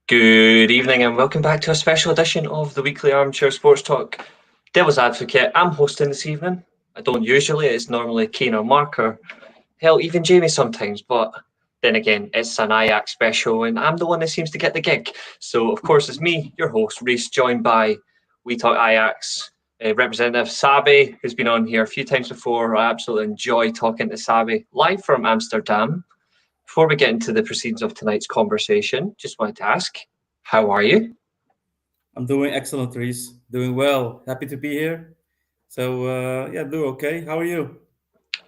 Good evening and welcome back to a special edition of the weekly Armchair Sports Talk. Devil's Advocate, I'm hosting this evening. I don't usually, it's normally Kane or Mark or hell, even Jamie sometimes, but then again, it's an Ajax special and I'm the one that seems to get the gig. So, of course, it's me, your host, Reece, joined by We Talk Ajax representative Sahbi, who's been on here a few times before. I absolutely enjoy talking to Sahbi live from Amsterdam. Before we get into the proceedings of tonight's conversation, just wanted to ask, how are you? I'm doing excellent, Reece. Doing well. Happy to be here. So, do okay. How are you?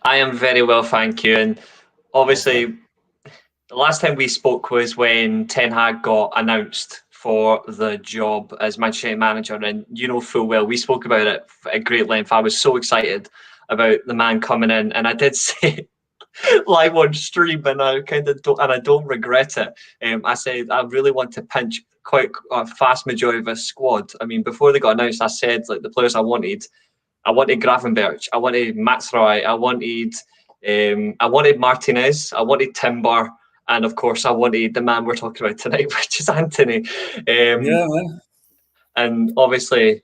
I am very well, thank you. And Awesome. obviously, the last time we spoke was when Ten Hag got announced for the job as Manchester United manager. And you know full well, we spoke about it at great length. I was so excited about the man coming in. And I did say live on stream, and I kind of don't, and I don't regret it. I said I really want to pinch quite a vast majority of a squad. I mean, before they got announced, I said like the players I wanted. I wanted Gravenberch, I wanted Matsrai, I wanted Martinez, I wanted Timber, and of course, I wanted the man we're talking about tonight, which is Antony. Um, Yeah, man. and obviously,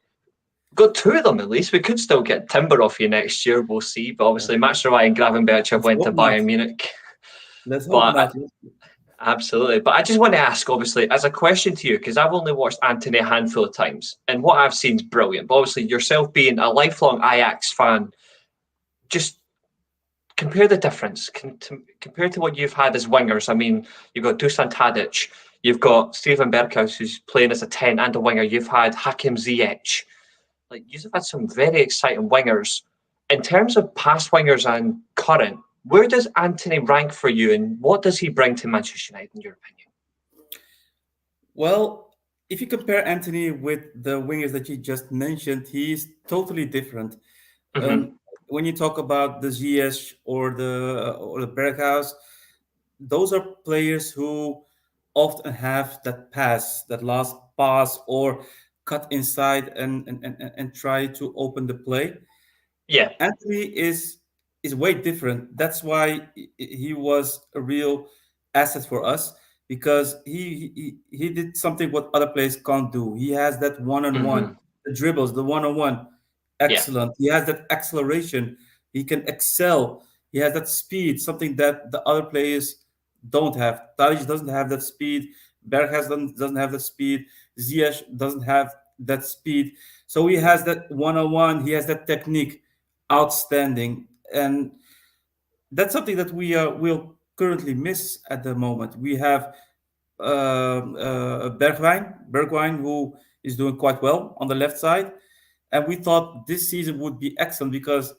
got two of them at least. We could still get Timber off you next year. We'll see. But Yeah. obviously, Matsrai and Gravenberch have Let's went to hope not. Bayern Munich. Let's hope But not. absolutely. But I just want to ask, obviously, as a question to you, because I've only watched Antony a handful of times, and what I've seen is brilliant. But obviously, yourself being a lifelong Ajax fan, just compare the difference compared to what you've had as wingers. I mean, you've got Dusan Tadic, you've got Steven Berghuis, who's playing as a 10 and a winger. You've had Hakim Ziyech. Like, you've had some very exciting wingers. In terms of past wingers and current, where does Antony rank for you, and what does he bring to Manchester United, in your opinion? Well, if you compare Antony with the wingers that you just mentioned, he's totally different. Mm-hmm. Um, when you talk about the Ziyech or the Berghaus, those are players who often have that pass, that last pass, or cut inside and try to open the play. Yeah. Anthony is way different. That's why he was a real asset for us because he did something what other players can't do. He has that one-on-one, Mm-hmm. the dribbles, the one-on-one, Yeah. excellent. He has that acceleration. He can excel. He has that speed, something that the other players don't have. Tadic doesn't have that speed. Berghuis doesn't have that speed. Ziyech doesn't have that speed. So he has that one-on-one. He has that technique outstanding, and that's something that we will currently miss at the moment. We have Bergwijn, who is doing quite well on the left side, and we thought this season would be excellent because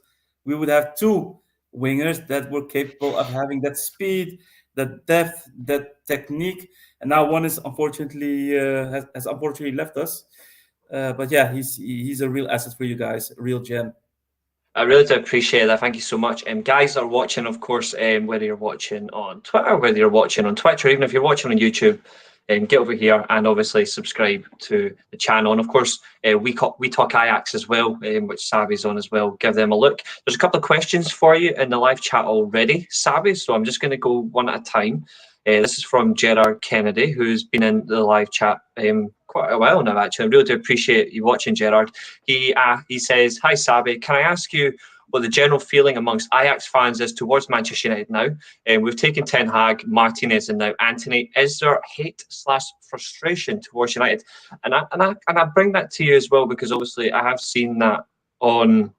we would have two wingers that were capable of having that speed, that depth, that technique, and now one is unfortunately has unfortunately left us. But yeah, he's a real asset for you guys, a real gem. I really do appreciate that. Thank you so much. Guys that are watching, of course, whether you're watching on Twitter, whether you're watching on Twitch, or even if you're watching on YouTube, get over here and obviously subscribe to the channel. And of course, we talk Ajax as well, which Sabi's on as well. Give them a look. There's a couple of questions for you in the live chat already, Sabi. So I'm just going to go one at a time. This is from Gerard Kennedy, who's been in the live chat quite a while now, actually. I really do appreciate you watching, Gerard. He says, "Hi, Sabi. Can I ask you what the general feeling amongst Ajax fans is towards Manchester United now? We've taken Ten Hag, Martinez, and now Antony. Is there hate/frustration towards United?" And I bring that to you as well because obviously I have seen that on.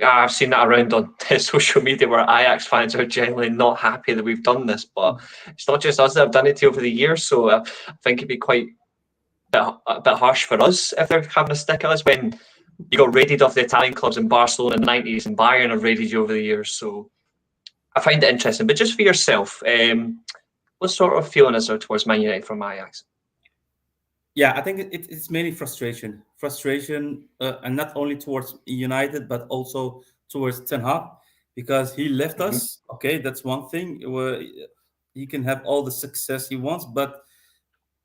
I've seen that around on social media where Ajax fans are generally not happy that we've done this, but it's not just us that have done it over the years. So I think it'd be quite a bit harsh for us if they're having a stick at us when you got raided off the Italian clubs in Barcelona in the 90s and Bayern have raided you over the years. So I find it interesting. But just for yourself, what sort of feeling is there towards Man United from Ajax? Yeah, I think it's mainly frustration, and not only towards United but also towards Ten Hag because he left Mm-hmm. us. Okay, that's one thing. Where he can have all the success he wants, but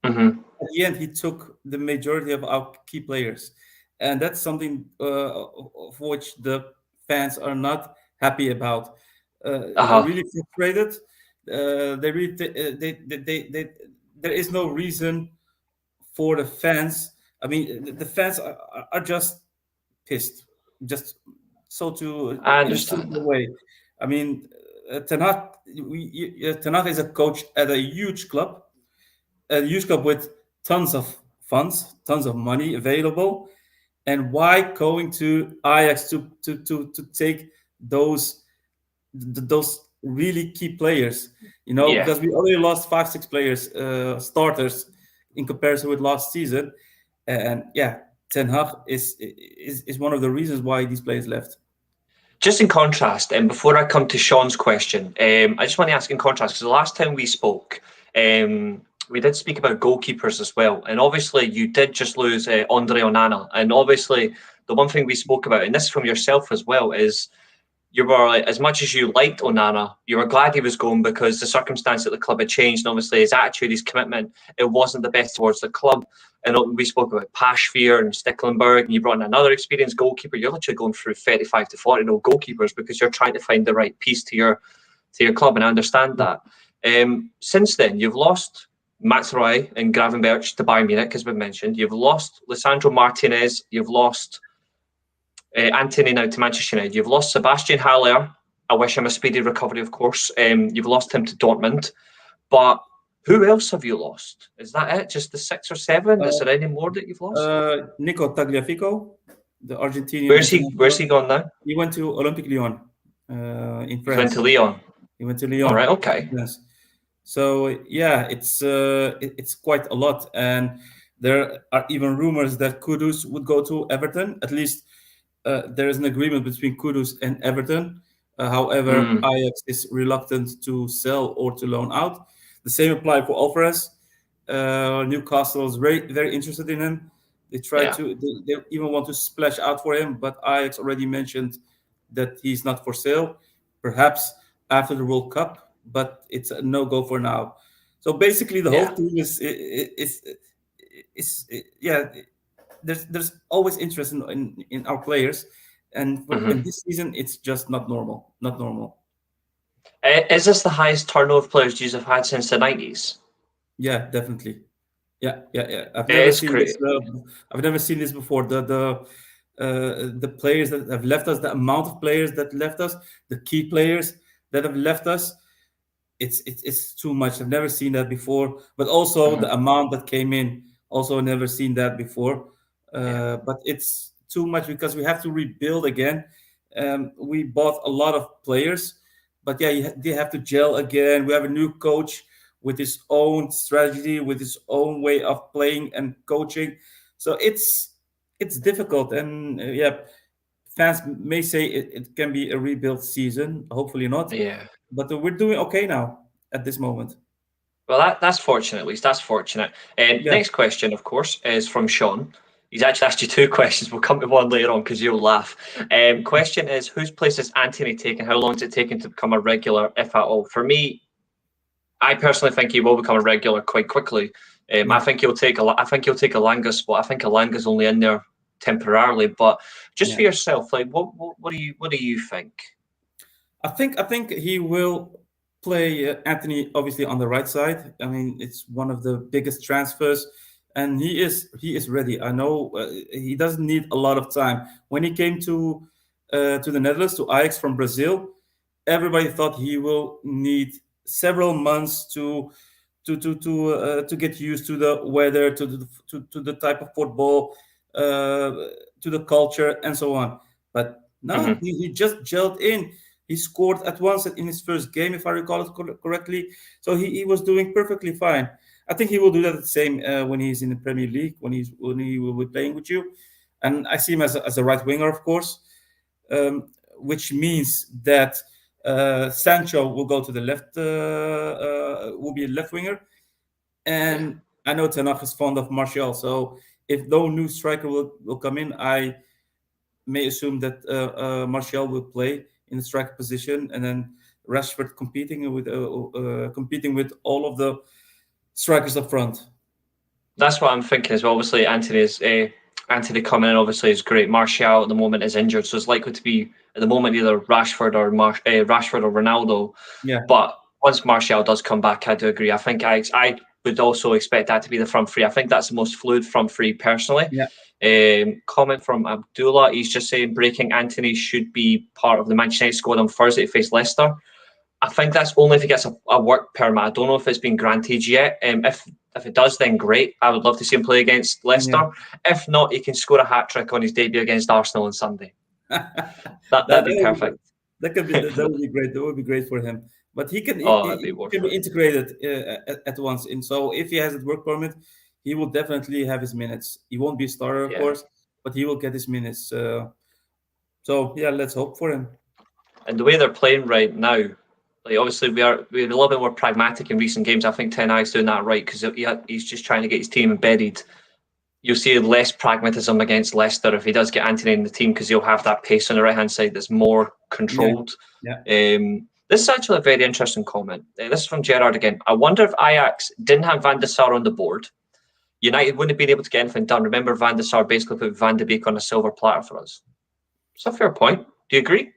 Mm-hmm. at the end he took the majority of our key players, and that's something of which the fans are not happy about. They're Uh-huh. really frustrated. they really there is no reason for the fans. I mean, the fans are just pissed, just so to I in a understand simple that. way. I mean, Ten Hag, Ten Hag is a coach at a huge club with tons of funds, tons of money available, and why going to Ajax to take those those really key players, Yeah. because we already lost 5, 6 players, starters, in comparison with last season, and yeah, Ten Hag is one of the reasons why these players left. Just in contrast, and before I come to Sean's question, I just want to ask in contrast because the last time we spoke, we did speak about goalkeepers as well, and obviously you did just lose Andre Onana, and obviously the one thing we spoke about, and this is from yourself as well, is you were like, as much as you liked Onana, you were glad he was going because the circumstance at the club had changed. And obviously, his attitude, his commitment, it wasn't the best towards the club. And we spoke about Pashveer and Stecklenburg, and you brought in another experienced goalkeeper. You're literally going through 35 to 40 goalkeepers because you're trying to find the right piece to your club, and I understand that. Since then, you've lost Max Roy and Gravenberch to Bayern Munich, as we've mentioned. You've lost Lisandro Martinez. You've lost Antony now to Manchester United. You've lost Sebastian Haller. I wish him a speedy recovery, of course. You've lost him to Dortmund. But who else have you lost? Is that it? Just the 6 or 7? Is there any more that you've lost? Nico Tagliafico, the Argentinian Where's he international. gone now? He went to Olympique Lyon in He France. went to Lyon. He went to Lyon. All right, okay. Yes. So yeah, it's quite a lot, and there are even rumors that Kudus would go to Everton. At least there is an agreement between Kudus and Everton. However, Ajax is reluctant to sell or to loan out. The same apply for Alvarez. Newcastle is very, very interested in him. They they even want to splash out for him, but Ajax already mentioned that he's not for sale. Perhaps after the World Cup, but it's a no-go for now. So basically, the whole team is yeah. There's always interest in our players, and this season it's just not normal. Not normal. Is this the highest turnover of players you have had since the 90s? Yeah, definitely. Yeah. I've never seen this before. The players that have left us, the amount of players that left us, the key players that have left us, it's too much. I've never seen that before. But also the amount that came in, also never seen that before. But it's too much because we have to rebuild again. We bought a lot of players, but yeah, they have to gel again. We have a new coach with his own strategy, with his own way of playing and coaching. So it's difficult, and fans may say it can be a rebuild season. Hopefully not. Yeah. But we're doing okay now at this moment. Well, that's fortunate, at least. That's fortunate. Next question, of course, is from Sean. He's actually asked you 2 questions. We'll come to one later on because you'll laugh. Question is, whose place has Antony taken? How long has it taken to become a regular, if at all? For me, I personally think he will become a regular quite quickly. I think he'll take Alanga's spot. I think Alanga's only in there temporarily. But just for yourself, like, what do you think? I think he will play Antony obviously on the right side. I mean, it's one of the biggest transfers, and he is ready. I know he doesn't need a lot of time. When he came to the Netherlands, to Ajax from Brazil, everybody thought he will need several months to get used to the weather, to the type of football, to the culture, and so on. But no, he just gelled in. He scored at once in his first game, if I recall it correctly. So he was doing perfectly fine. I think he will do that the same when he's in the Premier League, when he will be playing with you. And I see him as a right winger, of course, which means that Sancho will go to the left, will be a left winger. And I know Ten Hag is fond of Martial, so if no new striker will come in, I may assume that Martial will play in the striker position, and then Rashford competing with all of the strikers up front. That's what I'm thinking as well. Obviously, Antony coming in obviously is great. Martial at the moment is injured, so it's likely to be at the moment either Rashford or Ronaldo. Yeah. But once Martial does come back, I do agree. I think I would also expect that to be the front three. I think that's the most fluid front three personally. Yeah. Comment from Abdullah. He's just saying breaking Antony should be part of the Manchester United squad on Thursday to face Leicester. I think that's only if he gets a work permit. I don't know if it's been granted yet. If it does, then great. I would love to see him play against Leicester. Yeah. If not, he can score a hat trick on his debut against Arsenal on Sunday. That'd be perfect. That would be great. That would be great for him. But he can that'd be he worth can be it. integrated at once. And so if he has a work permit, he will definitely have his minutes. He won't be a starter, of Yeah. course, but he will get his minutes. So yeah, let's hope for him. And the way they're playing right now, like obviously we're a little bit more pragmatic in recent games. I think Ten Hag's doing that right because he's just trying to get his team embedded. You'll see less pragmatism against Leicester if he does get Antony in the team because he'll have that pace on the right-hand side that's more controlled. Yeah. This is actually a very interesting comment. This is from Gerard again. I wonder if Ajax didn't have Van de Sar on the board, United wouldn't have been able to get anything done. Remember, Van de Sar basically put Van de Beek on a silver platter for us. It's a fair point. Do you agree?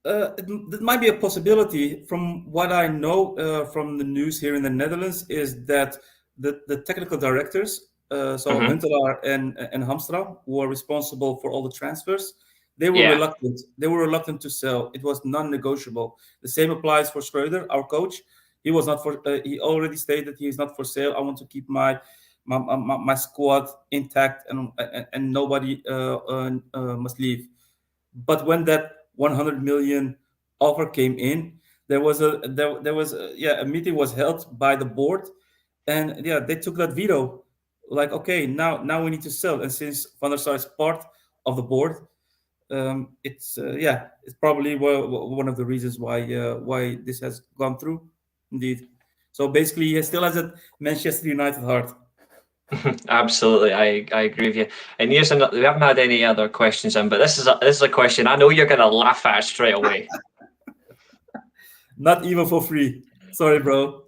That might be a possibility. From what I know from the news here in the Netherlands is that the technical directors, Huntelaar and Hamstra, who are responsible for all the transfers, they were reluctant. They were reluctant to sell. It was non-negotiable. The same applies for Schreuder, our coach. He was not for. He already stated he is not for sale. I want to keep my squad intact, and nobody must leave. But when that 100 million offer came in, there was a meeting was held by the board, and they took that veto. Like, okay, now we need to sell, and since Van der Sar is part of the board, it's probably one of the reasons why this has gone through. Indeed. So basically, he still has a Manchester United heart. Absolutely, I agree with you. And here's another. We haven't had any other questions in, but this is a question I know you're going to laugh at straight away. Not even for free. Sorry, bro.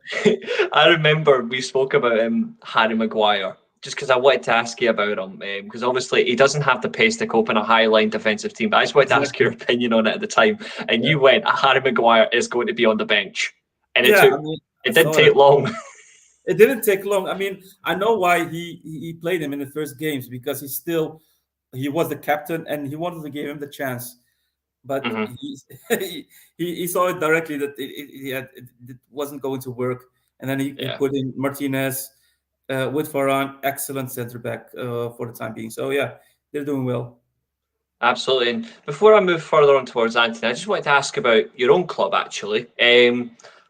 I remember we spoke about Harry Maguire, just because I wanted to ask you about him, because obviously he doesn't have the pace to cope in a high-line defensive team. But I just wanted to ask your opinion on it at the time, and you went, Harry Maguire is going to be on the bench, and it didn't take long. It didn't take long. I mean, I know why he played him in the first games, because he was the captain and he wanted to give him the chance. But he saw it directly that it wasn't going to work. And then he put in Martinez with Varane, excellent centre back for the time being. So yeah, they're doing well. Absolutely. And before I move further on towards Antony, I just wanted to ask about your own club actually.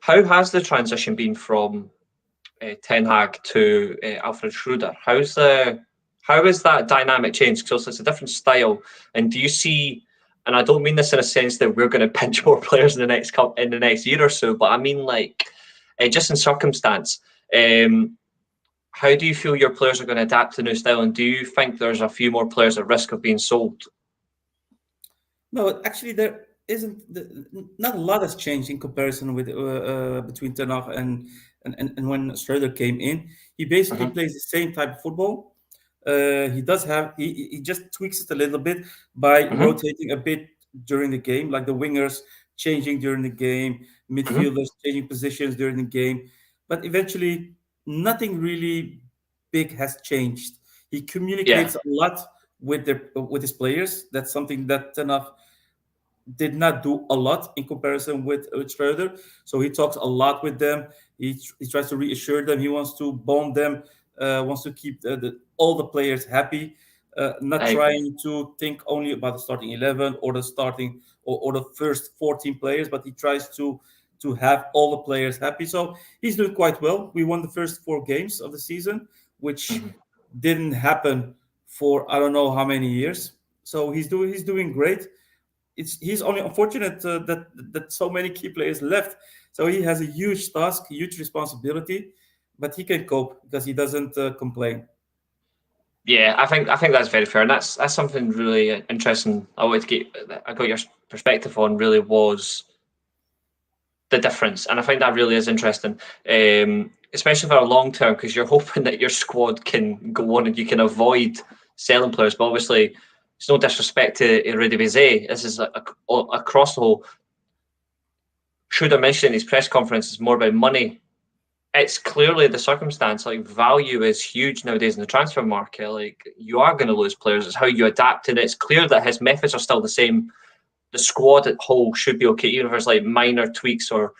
How has the transition been from Ten Hag to Alfred Schreuder? How is that dynamic changed? Because it's a different style. And do you see? And I don't mean this in a sense that we're going to pinch more players in the next year or so, but I mean just in circumstance. How do you feel your players are going to adapt to the new style? And do you think there's a few more players at risk of being sold? No, actually, there isn't. Not a lot has changed in comparison with between Ten Hag and when Schreuder came in. He basically plays the same type of football. He does have he just tweaks it a little bit by rotating a bit during the game, like the wingers changing during the game, midfielders changing positions during the game. But eventually, nothing really big has changed. He communicates a lot with his players. That's something that Ten Hag did not do a lot in comparison with Schreuder. So he talks a lot with them. He tries to reassure them. He wants to bond them. Wants to keep all the players happy. Not trying to think only about the starting 11 or the starting or the first 14 players, but he tries to have all the players happy. So he's doing quite well. We won the first 4 games of the season, which didn't happen for I don't know how many years. So he's doing great. He's only unfortunate that so many key players left. So he has a huge task, huge responsibility, but he can cope because he doesn't complain. Yeah, I think that's very fair, and that's something really interesting. I got your perspective on really was the difference, and I think that really is interesting, especially for a long term, because you're hoping that your squad can go on and you can avoid selling players. But obviously, it's no disrespect to Eredivisie. This is across the whole. Schroeder mentioned in his press conference is more about money. It's clearly the circumstance. Like, value is huge nowadays in the transfer market. Like, you are going to lose players. It's how you adapt, and it's clear that his methods are still the same. The squad at whole should be okay, even if there's like minor tweaks or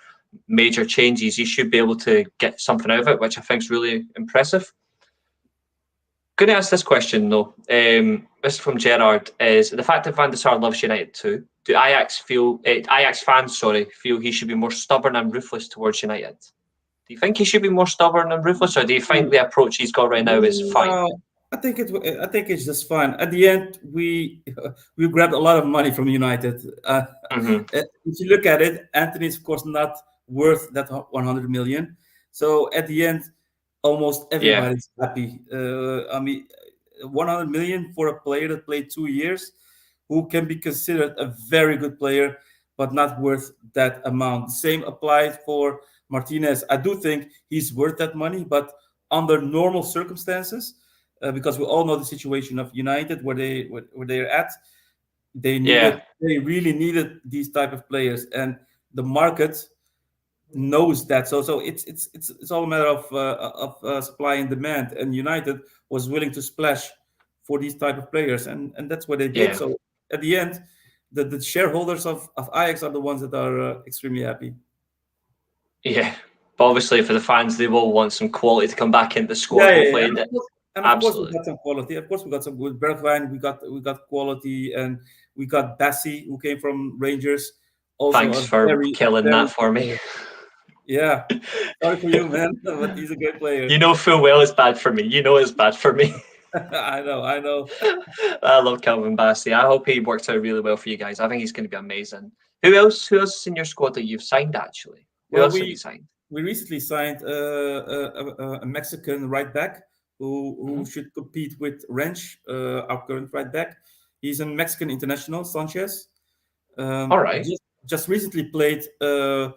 major changes. You should be able to get something out of it, which I think is really impressive. Going to ask this question though. This is from Gerard. Is the fact that Van der Sar loves United too? Do Ajax fans feel he should be more stubborn and ruthless towards United? Do you think he should be more stubborn and ruthless, or do you think the approach he's got right now is fine? I think it's just fine. At the end, we grabbed a lot of money from United. If you look at it, Antony is of course not worth that 100 million. So at the end, almost everybody's happy. 100 million for a player that played 2 years, who can be considered a very good player, but not worth that amount. Same applies for Martinez. I do think he's worth that money, but under normal circumstances, because we all know the situation of United where they're at, they really needed these type of players, and the market knows that. So it's all a matter of supply and demand, and United was willing to splash for these type of players, and that's what they did. So at the end, the shareholders of Ajax are the ones that are extremely happy. Yeah, but obviously for the fans, they will want some quality to come back into the squad. And of course we got some quality. Of course we got some good Bergwijn. We got quality, and we got Bassi, who came from Rangers. Also, thanks for killing that for me. Yeah, sorry for you, man. But he's a great player. You know full well it's bad for me. You know it's bad for me. I know. I love Calvin Bassi. I hope he works out really well for you guys. I think he's going to be amazing. Who else is in your squad that you've signed actually? Who else have you signed? We recently signed a Mexican right back who should compete with Rensch, our current right back. He's a Mexican international, Sanchez. All right. Just recently played the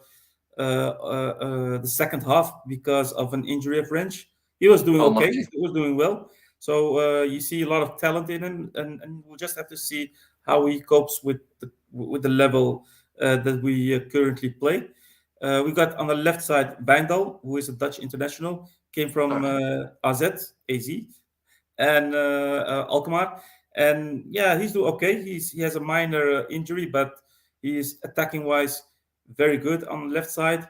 second half because of an injury of Rensch. He was doing okay. He was doing well. So you see a lot of talent in him, and we'll just have to see how he copes with the level that we currently play. We got on the left side Wijndal, who is a Dutch international, came from AZ, and Alkmaar. And yeah, he's doing okay. He has a minor injury, but he is attacking wise very good on the left side.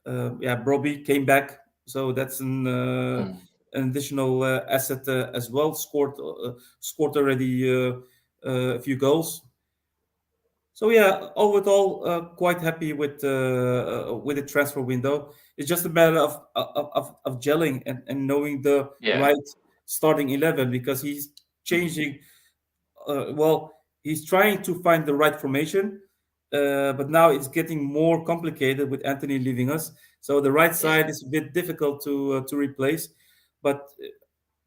Brobbey came back, so that's an additional asset as well. Scored already a few goals. So yeah, all with all, quite happy with the transfer window. It's just a matter of gelling and knowing the right starting 11, because he's changing. He's trying to find the right formation, but now it's getting more complicated with Antony leaving us. So the right side is a bit difficult to replace. But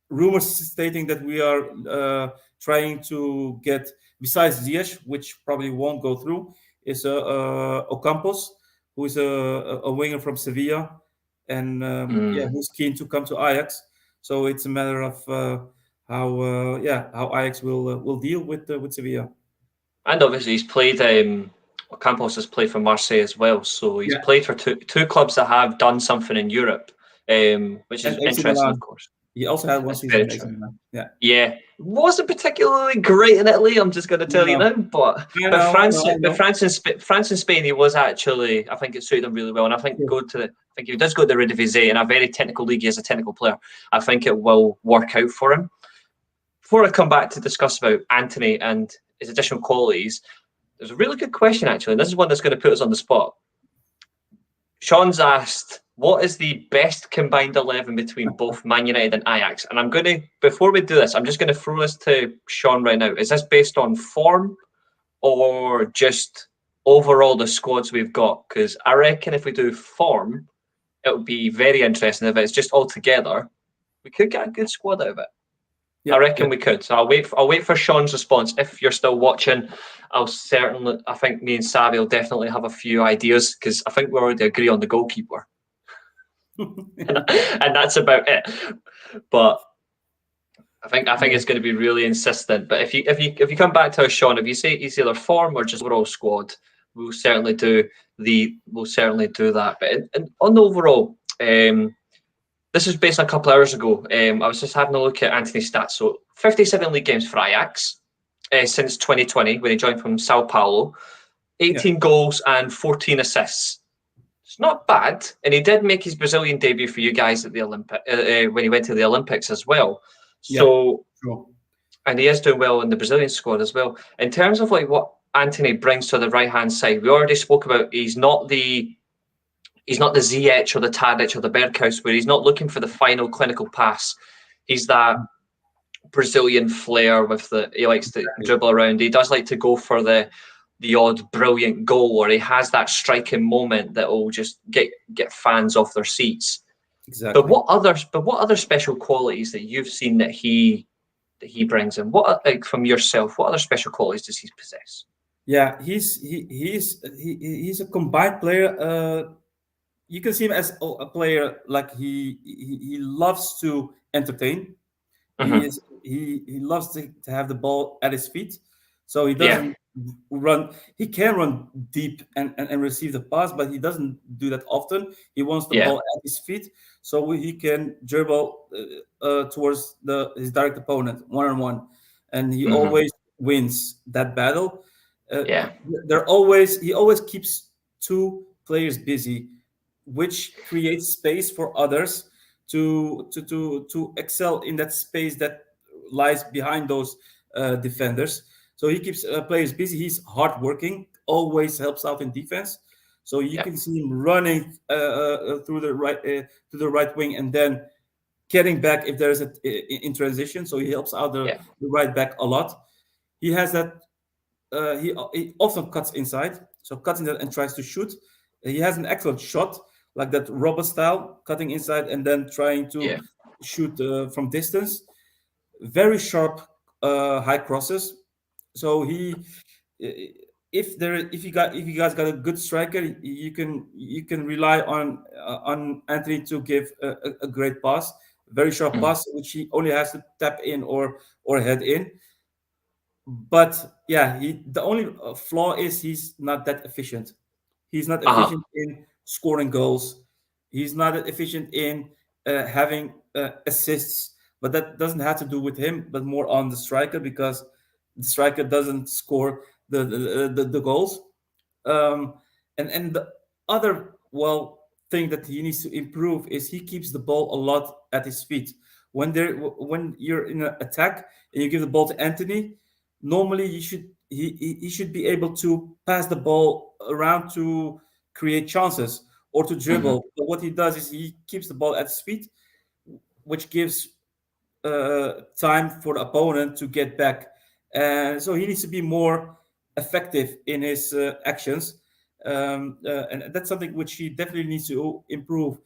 rumors stating that we are trying to get, besides Ziyech, which probably won't go through, is Ocampos, who is a winger from Sevilla, and who's keen to come to Ajax. So it's a matter of how Ajax will deal with Sevilla. And obviously he's played. Ocampos has played for Marseille as well, so he's played for two clubs that have done something in Europe, which is interesting, of course. He also had one season. Yeah, wasn't particularly great in Italy. I'm just going to tell you now, but France and Spain, he was actually. I think it suited him really well, and I think if he does go to the Eredivisie in a very technical league as a technical player, I think it will work out for him. Before I come back to discuss about Antony and his additional qualities, there's a really good question actually, and this is one that's going to put us on the spot. Sean's asked, what is the best combined 11 between both Man United and Ajax? And I'm going to, before we do this, I'm just going to throw this to Sean right now. Is this based on form or just overall the squads we've got? Because I reckon if we do form, it would be very interesting. If it's just all together, we could get a good squad out of it. I reckon we could. So I'll wait for Sean's response. If you're still watching, I think me and Sahbi will definitely have a few ideas, because I think we already agree on the goalkeeper. and that's about it. But I think it's going to be really insistent. But if you come back to us, Sean, if you say it's either form or just overall squad, we'll certainly do that. But on the overall, this is based on a couple of hours ago. I was just having a look at Antony's stats. So 57 league games for Ajax since 2020 when he joined from Sao Paulo. 18 goals and 14 assists. It's not bad, and he did make his Brazilian debut for you guys at the Olympic when he went to the Olympics as well. So, sure. And he is doing well in the Brazilian squad as well. In terms of like what Antony brings to the right hand side, we already spoke about he's not the Ziyech or the Tadic or the Berghuis, where he's not looking for the final clinical pass. He's that Brazilian flair he likes to dribble around. He does like to go for the odd brilliant goal, or he has that striking moment that will just get fans off their seats. Exactly. But what other special qualities that you've seen that he brings in? What, like, from yourself, what other special qualities does he possess? Yeah, he's a combined player. You can see him as a player like he loves to entertain. He loves to have the ball at his feet, so he doesn't run. He can run deep and receive the pass, but he doesn't do that often. He wants the ball at his feet, so he can dribble towards his direct opponent 1-on-1, and he always wins that battle. He always keeps two players busy, which creates space for others to excel in that space that lies behind those defenders. So he keeps players busy. He's hardworking, always helps out in defense. So you can see him running through the right wing and then getting back if there is in transition. So he helps out the right back a lot. He has that. He often cuts inside, and tries to shoot. He has an excellent shot, like that Robert style, cutting inside and then trying to shoot from distance. Very sharp, high crosses. So if you guys got a good striker, you can rely on Antony to give a great pass, very sharp pass, which he only has to tap in or head in. But the only flaw is he's not that efficient. He's not efficient in scoring goals. He's not efficient in having assists. But that doesn't have to do with him, but more on the striker, because the striker doesn't score the goals. And the other thing that he needs to improve is he keeps the ball a lot at his feet. When you're in an attack and you give the ball to Antony, normally he should be able to pass the ball around to create chances or to dribble. But what he does is he keeps the ball at his feet, which gives time for the opponent to get back. And so he needs to be more effective in his actions. And that's something which he definitely needs to improve.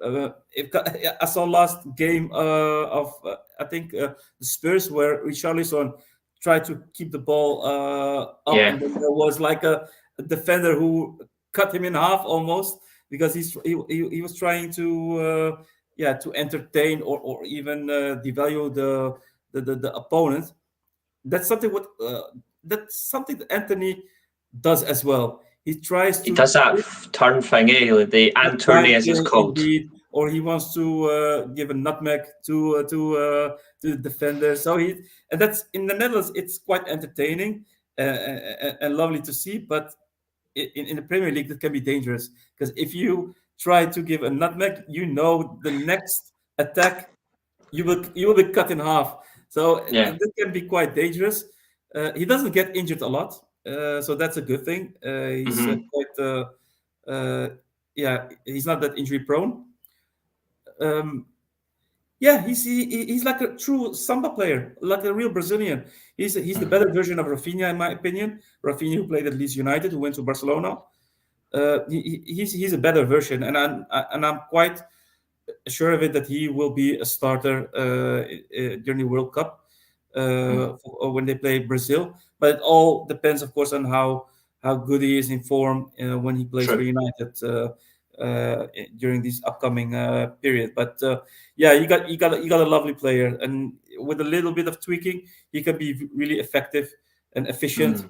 I saw last game of I think the Spurs, where Richarlison tried to keep the ball up, and then there was like a defender who cut him in half almost, because he was trying to entertain or even devalue the opponent. That's something that Antony does as well. He does that turn thing, the Antony as it's called. Indeed, or he wants to give a nutmeg to the defender. So and that's in the Netherlands. It's quite entertaining and lovely to see. But in the Premier League, that can be dangerous, because if you try to give a nutmeg, the next attack you will be cut in half. So that can be quite dangerous. He doesn't get injured a lot, so that's a good thing. He's quite he's not that injury prone. He's like a true samba player, like a real Brazilian. He's the better version of Rafinha, in my opinion. Rafinha, who played at Leeds United, who went to Barcelona. He's a better version, and I'm quite sure of it that he will be a starter during the World Cup when they play Brazil. But it all depends, of course, on how good he is in form when he plays for United during this upcoming period. But you got a lovely player, and with a little bit of tweaking, he can be really effective and efficient.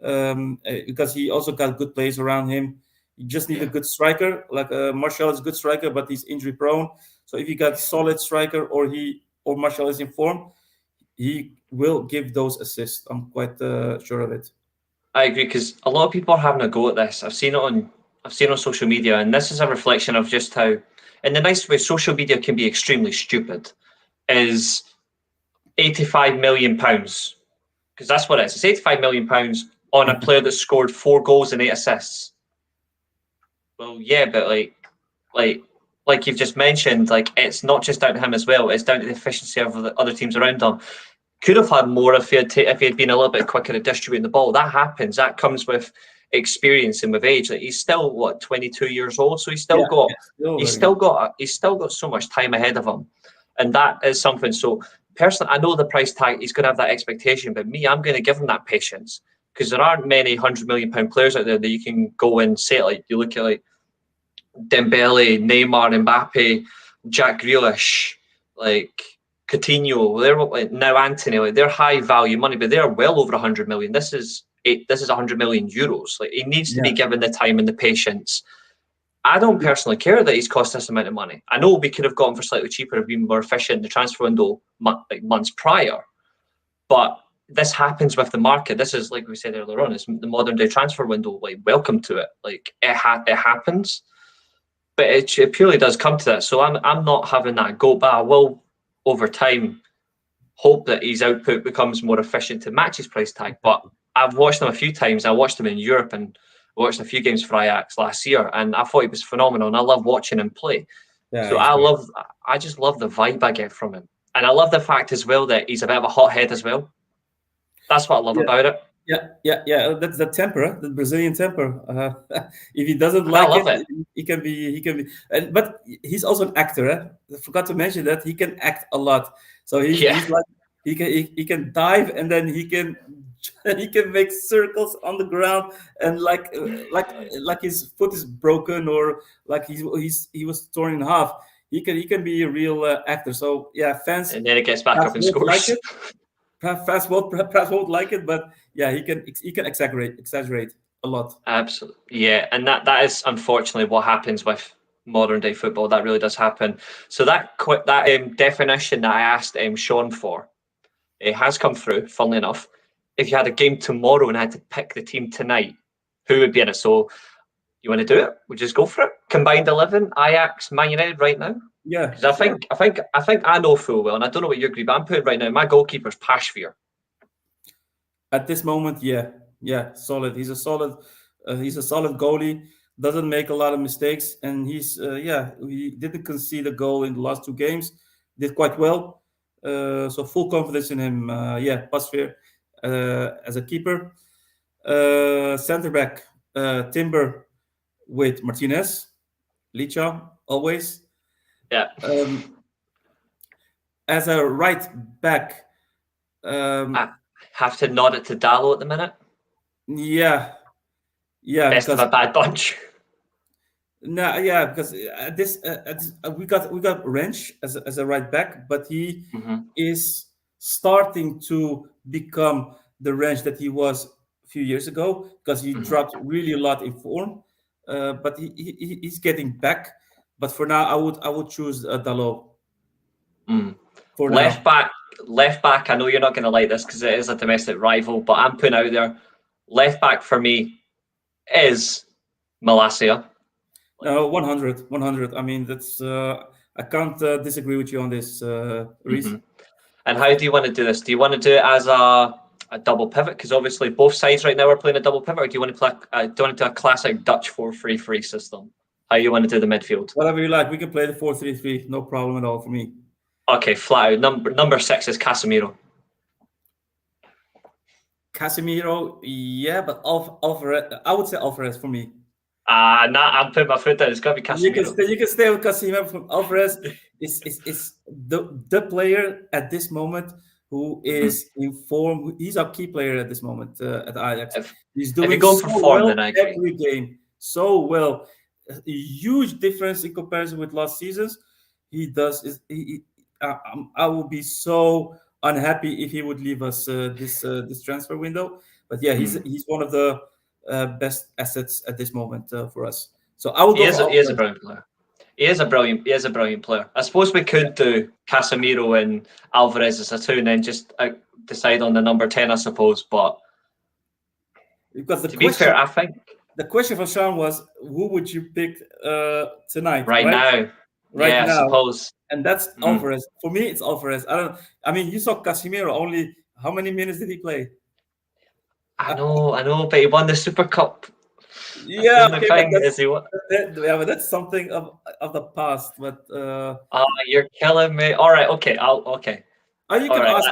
because he also got good players around him. You just need a Yeah. good striker. Like Martial is a good striker, but he's injury prone. So if you got solid striker, or Martial is in form, he will give those assists. I'm quite sure of it. I agree because a lot of people are having a go at this. I've seen it on social media, and this is a reflection of just how, in the nice way, social media can be extremely stupid. Is £85 million, because that's what it is. It's £85 million on a player that scored 4 goals and 8 assists. Well, yeah, but like you've just mentioned, like it's not just down to him as well. It's down to the efficiency of the other teams around him. Could have had more if he had been a little bit quicker at distributing the ball. That happens. That comes with experience and with age. Like he's still 22 years old, so he's still got he's still got so much time ahead of him, and that is something. So personally, I know the price tag. He's going to have that expectation, but me, I'm going to give him that patience because there aren't many £100 million players out there that you can go and say it. Like you look at like Dembele, Neymar, Mbappe, Jack Grealish, like Coutinho, they're like, now Antony, like they're high value money, but they're well over 100 million. This is 100 million euros. Like he needs to be given the time and the patience. I don't personally care that he's cost this amount of money. I know we could have gone for slightly cheaper if we were more efficient in the transfer window months prior, but this happens with the market. This is like we said earlier on. It's the modern day transfer window. Like welcome to it. Like it happens. But it purely does come to that. So I'm not having that go, but I will, over time, hope that his output becomes more efficient to match his price tag. But I've watched him a few times. I watched him in Europe and watched a few games for Ajax last year, and I thought he was phenomenal. And I love watching him play. Yeah, so I just love the vibe I get from him, and I love the fact as well that he's a bit of a hothead as well. That's what I love about it. Yeah. That's the temper, the Brazilian temper. If he doesn't like it, he can be. But he's also an actor. I forgot to mention that he can act a lot. So he's like he can dive and then he can make circles on the ground and like his foot is broken or like he was torn in half. He can be a real actor. So yeah, fans. And then it gets back up and scores. Like it. Perhaps won't like it, but yeah, he can exaggerate a lot. Absolutely, yeah, and that is unfortunately what happens with modern day football. That really does happen. So that definition that I asked Sean for, it has come through. Funnily enough, if you had a game tomorrow and had to pick the team tonight, who would be in it? So you want to do it? We'll just go for it. Combined 11, Ajax, Man United right now. Yeah, because I think I know full well, and I don't know what you agree, but I'm putting right now my goalkeeper's Pashveer. At this moment, yeah, solid. He's a solid goalie. Doesn't make a lot of mistakes, and he didn't concede a goal in the last 2 games. Did quite well. So full confidence in him. Pashveer as a keeper. Center back Timber with Martinez, Licha always. Yeah. As a right back, I have to nod it to Dallo at the minute. Yeah. Best of a bad bunch. No, yeah, because we got Wrench as a right back, but he is starting to become the Wrench that he was a few years ago because he dropped really a lot in form, but he's getting back. But for now, I would choose Dalot. For left back. I know you're not going to like this because it is a domestic rival, but I'm putting out there. Left back for me is Malacia. 100. I mean, that's I can't disagree with you on this, Reece. And how do you want to do this? Do you want to do it as a double pivot? Because obviously both sides right now are playing a double pivot. Or do you want to play? Do you want to do a classic Dutch 4-3-3 system? How you want to do the midfield? Whatever you like. We can play the 4-3-3. No problem at all for me. Okay, flat out. Number 6 is Casemiro. Casemiro, yeah, but Alvarez. I would say Alvarez for me. I'm putting my foot down. It's got to be Casemiro. You can stay with Casemiro. From Alvarez is the player at this moment who is in form. He's our key player at this moment at Ajax. He's doing so well every game. So well. A huge difference in comparison with last seasons. He does. I would be so unhappy if he would leave us this transfer window. But yeah, Mm. he's one of the best assets at this moment for us. So I would He go is for he is a Alvarez. brilliant player. He is a brilliant player. I suppose we could do Casemiro and Alvarez as a two, and then just decide on the number 10, I suppose. But Because to be fair, I think the question for Sean was, who would you pick tonight, right right? now, Right yeah, I now, suppose. and that's Mm. Alvarez. For me, it's Alvarez. I mean, you saw Casemiro only. How many minutes did he play? I know, but he won the Super Cup. That's the Yeah, only okay, but thing. Is he? but that's something of the past. But Oh, you're killing me. All right, okay. Okay. you All can right. ask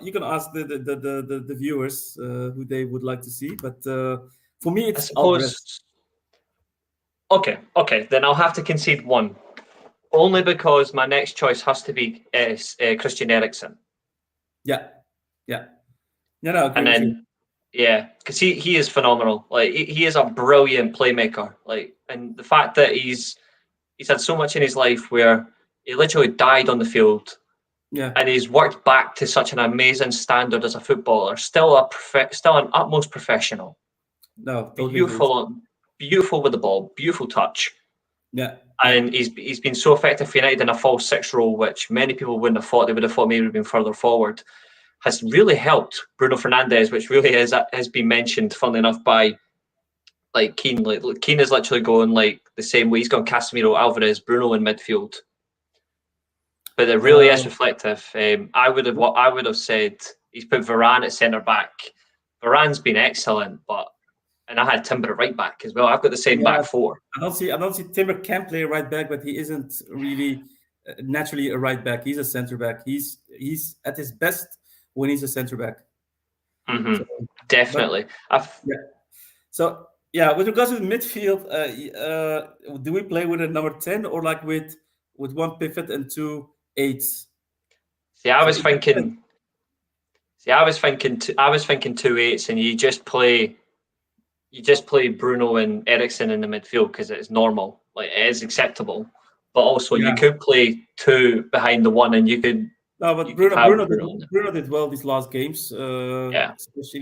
you can ask the viewers who they would like to see. But for me, I it's Alvarez. suppose. Okay. Then I'll have to concede one, only because my next choice has to be Christian Eriksen, Yeah, yeah, yeah. No, I agree and with you. then yeah, because he is phenomenal. Like he is a brilliant playmaker. Like, and the fact that he's had so much in his life where he literally died on the field, Yeah, and he's worked back to such an amazing standard as a footballer. Still an utmost professional. no, totally agree. Beautiful with the ball, beautiful touch. Yeah, yeah. And he's been so effective for United in a false six role, which many people wouldn't have thought. They would have thought maybe he'd been further forward. Has really helped Bruno Fernandes, which really has been mentioned, funnily enough, by like Keane. Like Keane is literally going like the same way. He's gone Casemiro, Alvarez, Bruno in midfield. But it really is Uh, reflective. I would have said he's put Varane at centre back. Varane's been excellent, and I had Timber at right back as well. I've got the same yeah, back four. I don't see Timber can play right back, but he isn't really naturally a right back. He's a center back. He's at his best when he's a center back. Mm-hmm. So, but Definitely. yeah. So yeah, with regards to the midfield, do we play with a number 10 or like with one pivot and two eights? See, I So was it depends. thinking. I was thinking two eights, and you just play Bruno and Ericsson in the midfield because it's normal, like it is acceptable. But also, you Yeah. could play two behind the one, and No, but you could have Bruno in there. Bruno did well these last games, Yeah,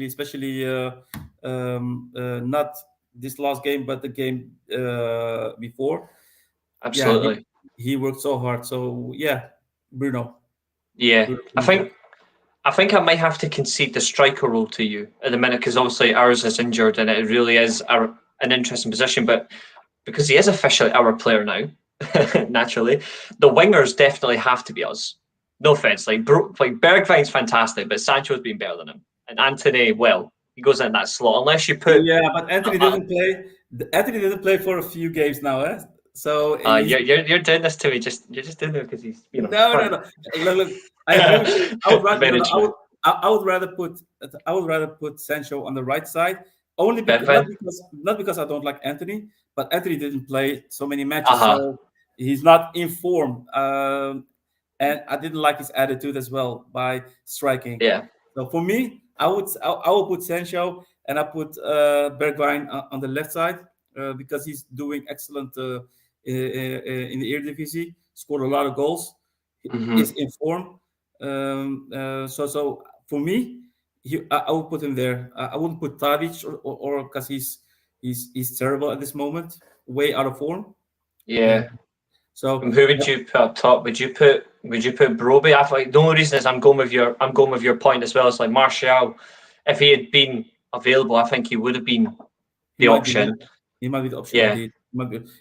especially not this last game, but the game before. Yeah, absolutely. he worked so hard. So yeah, Bruno. Yeah, Bruno I finished think that. I think I might have to concede the striker role to you at the minute because obviously ours is injured, and it really is an interesting position. But because he is officially our player now, naturally, the wingers definitely have to be us. No offense, like Bergwijn's fantastic, but Sancho's been better than him, and Antony, well, he goes in that slot unless you put. Yeah, but Anthony Uh, didn't play. Anthony didn't play for a few games now, eh? So he's you're doing this to me. You're just doing it because he's no. front. Look, I agree with you. I would rather no, Very no, true. I would rather put Sancho on the right side only because Bergwijn. not because I don't like Anthony, but Anthony didn't play so many Uh matches, huh. so he's not in form. And I didn't like his attitude as well by striking. Yeah. So for me, I will put Sancho and I put Bergwijn on the left side because he's doing excellent in the Eredivisie. Scored a lot of goals. Hmm. Is in form. So for me, I would put him there. I wouldn't put Tadic or because he's terrible at this moment, way out of form. Uh, Yeah. so Who would you put up top? Would you put Broby? I feel like the only reason is I'm going with your point as well. It's like Martial, if he had been available, I think he would have been he the might be option. he might be the option Yeah. indeed.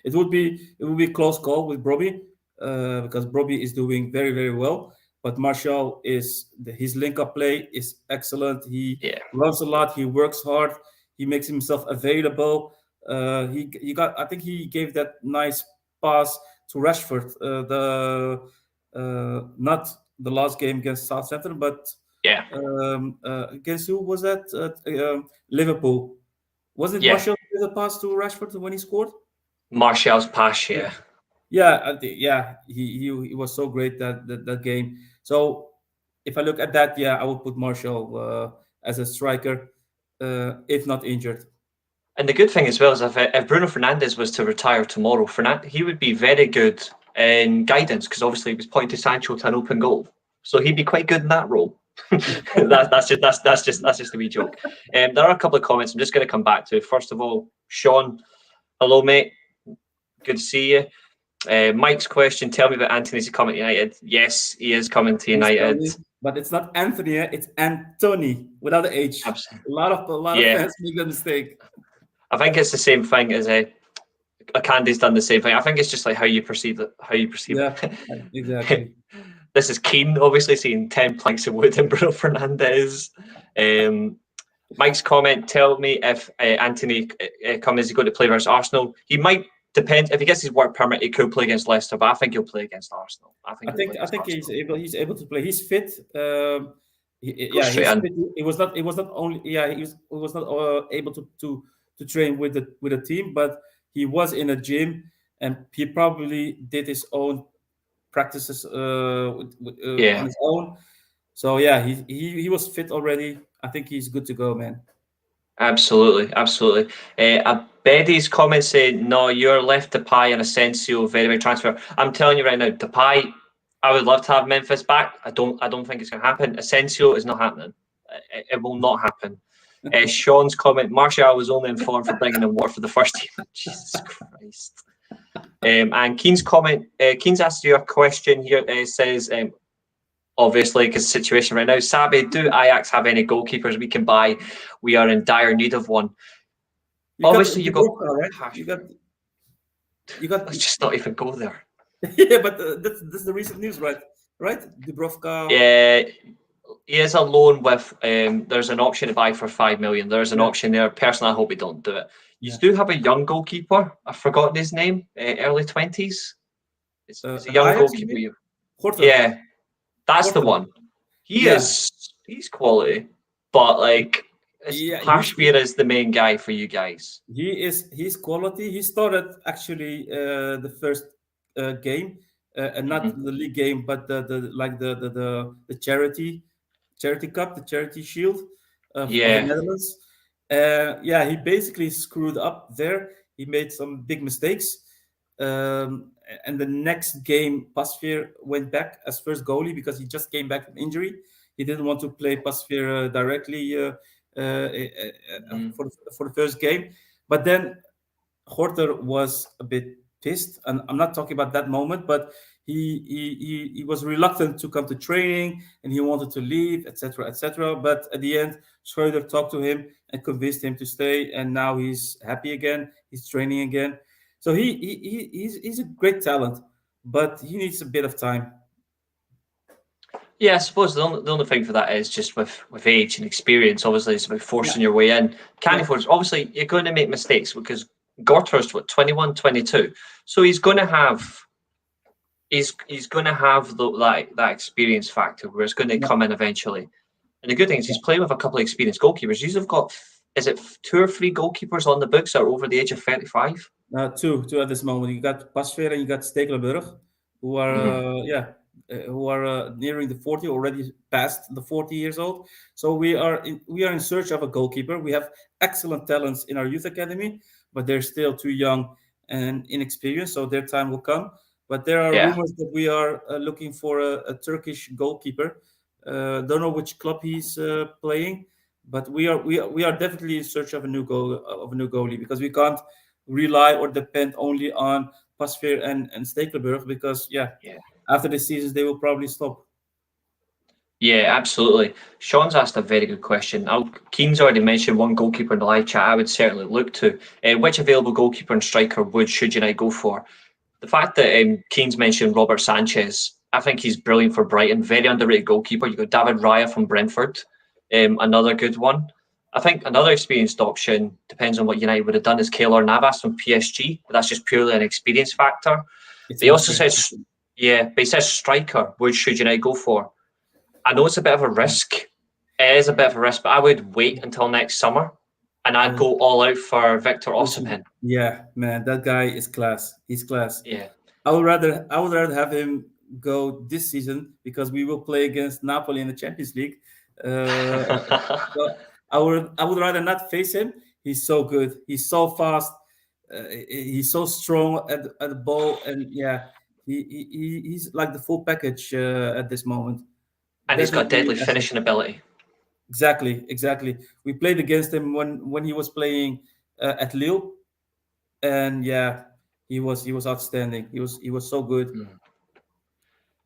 It would be a close call with Broby because Broby is doing very very well. But Martial his link up play is excellent. He Yeah. runs a lot. He works hard. He makes himself available. He got I think he gave that nice pass to Rashford. The not the last game against Southampton, but Yeah. against who was that? Liverpool. Was it Yeah. Martial who did the pass to Rashford when he scored? Martial's pass, Yeah, yeah. yeah, yeah. He was so great that game. So if I look at that, yeah, I would put Martial as a striker, if not injured. And the good thing as well is if Bruno Fernandes was to retire tomorrow, he would be very good in guidance because obviously he was pointing Sancho to an open goal. So he'd be quite good in that role. That's just a wee joke. There are a couple of comments I'm just going to come back to. First of all, Sean, hello mate, good to see you. Mike's question: tell me about Antony's coming to United. Yes, he is coming to He's United. coming, but it's not Anthony, it's Antony without the H. A lot of Yeah. fans make that mistake. I think it's the same thing as Candy's done the same thing. I think it's just like how you perceive it. Yeah, exactly. This is Keane, obviously, seeing 10 planks of wood in Bruno Fernandes. Mike's comment: tell me if Antony Cummins is going to play versus Arsenal. He might. Depend if he gets his work permit, he could play against Leicester, but I think he'll play against Arsenal. I think he's able to play. He's fit. He's fit. He was not only he was not able to train with the team, but he was in a gym and he probably did his own practices on his own. So yeah, he was fit already. I think he's good to go, man. Absolutely. Betty's comment saying, no, you're left Depay and Asensio, very big transfer. I'm telling you right now, Depay, I would love to have Memphis back. I don't think it's going to happen. Asensio is not happening. It will not happen. Sean's comment: Martial was only informed for bringing in water for the first team. Jesus Christ. And Keen's comment: Keen's asked you a question here. Says, obviously, because the situation right now, Sahbi, do Ajax have any goalkeepers we can buy? We are in dire need of one. Obviously, you've got. Right? You got. Let's just not even go there. Yeah, but that's the recent news, right? Right, Dubrovka. Yeah, he is a loan with. There's an option to buy for 5 million. There's an option there. Personally, I hope we don't do it. You do have a young goalkeeper. I've forgotten his name. Early 20s. It's a young Ajax, goalkeeper. Yeah, that's the one. He's quality, but like. Pashvir is the main guy for you guys. He's quality. He started actually the first game, and not the league game, but the charity cup, the charity shield for the Netherlands. He basically screwed up there. He made some big mistakes. And the next game, Pasveer went back as first goalie because he just came back from injury. He didn't want to play Pasveer directly. For the first game, but then Horter was a bit pissed, and I'm not talking about that moment, but he was reluctant to come to training and he wanted to leave, etc., etc. But at the end, Schreuder talked to him and convinced him to stay, and now he's happy again. He's training again, so he's a great talent, but he needs a bit of time. Yeah, I suppose the only thing for that is just with age and experience. Obviously, it's about forcing your way in. Obviously, you're going to make mistakes because Gorter's 21, 22, so he's going to have that experience factor where it's going to come in eventually. And the good thing is he's playing with a couple of experienced goalkeepers. You've got, is it 2 or 3 goalkeepers on the books that are over the age of 35? Two at this moment. You got Pasveer and you got Stekelenburg, who are who are nearing the 40, already past the 40 years old. So we are in search of a goalkeeper. We have excellent talents in our youth academy, but they're still too young and inexperienced. So their time will come. But there are rumors that we are looking for a Turkish goalkeeper. Don't know which club he's playing, but we are definitely in search of a new goalie because we can't rely or depend only on Pasveer and Stekelenburg because after the season they will probably stop. Yeah, absolutely. Sean's asked a very good question. Keen's already mentioned one goalkeeper in the live chat I would certainly look to. Which available goalkeeper and striker should United go for? The fact that Keen's mentioned Robert Sanchez, I think he's brilliant for Brighton. Very underrated goalkeeper. You've got David Raya from Brentford, another good one. I think another experienced option, depends on what United would have done, is Keylor Navas from PSG, but that's just purely an experience factor. He also says, but he says striker, which should United go for? I know it's a bit of a risk. It is a bit of a risk, but I would wait until next summer and I'd go all out for Victor Osimhen. Yeah, man, that guy is class. He's class. Yeah. I would rather have him go this season because we will play against Napoli in the Champions League. So I would rather not face him. He's so good. He's so fast. He's so strong at the ball, and he's like the full package at this moment. And he's got definitely deadly an asset. finishing ability. Exactly. We played against him when he was playing at Lille, and yeah, he was outstanding. He was so good. Mm.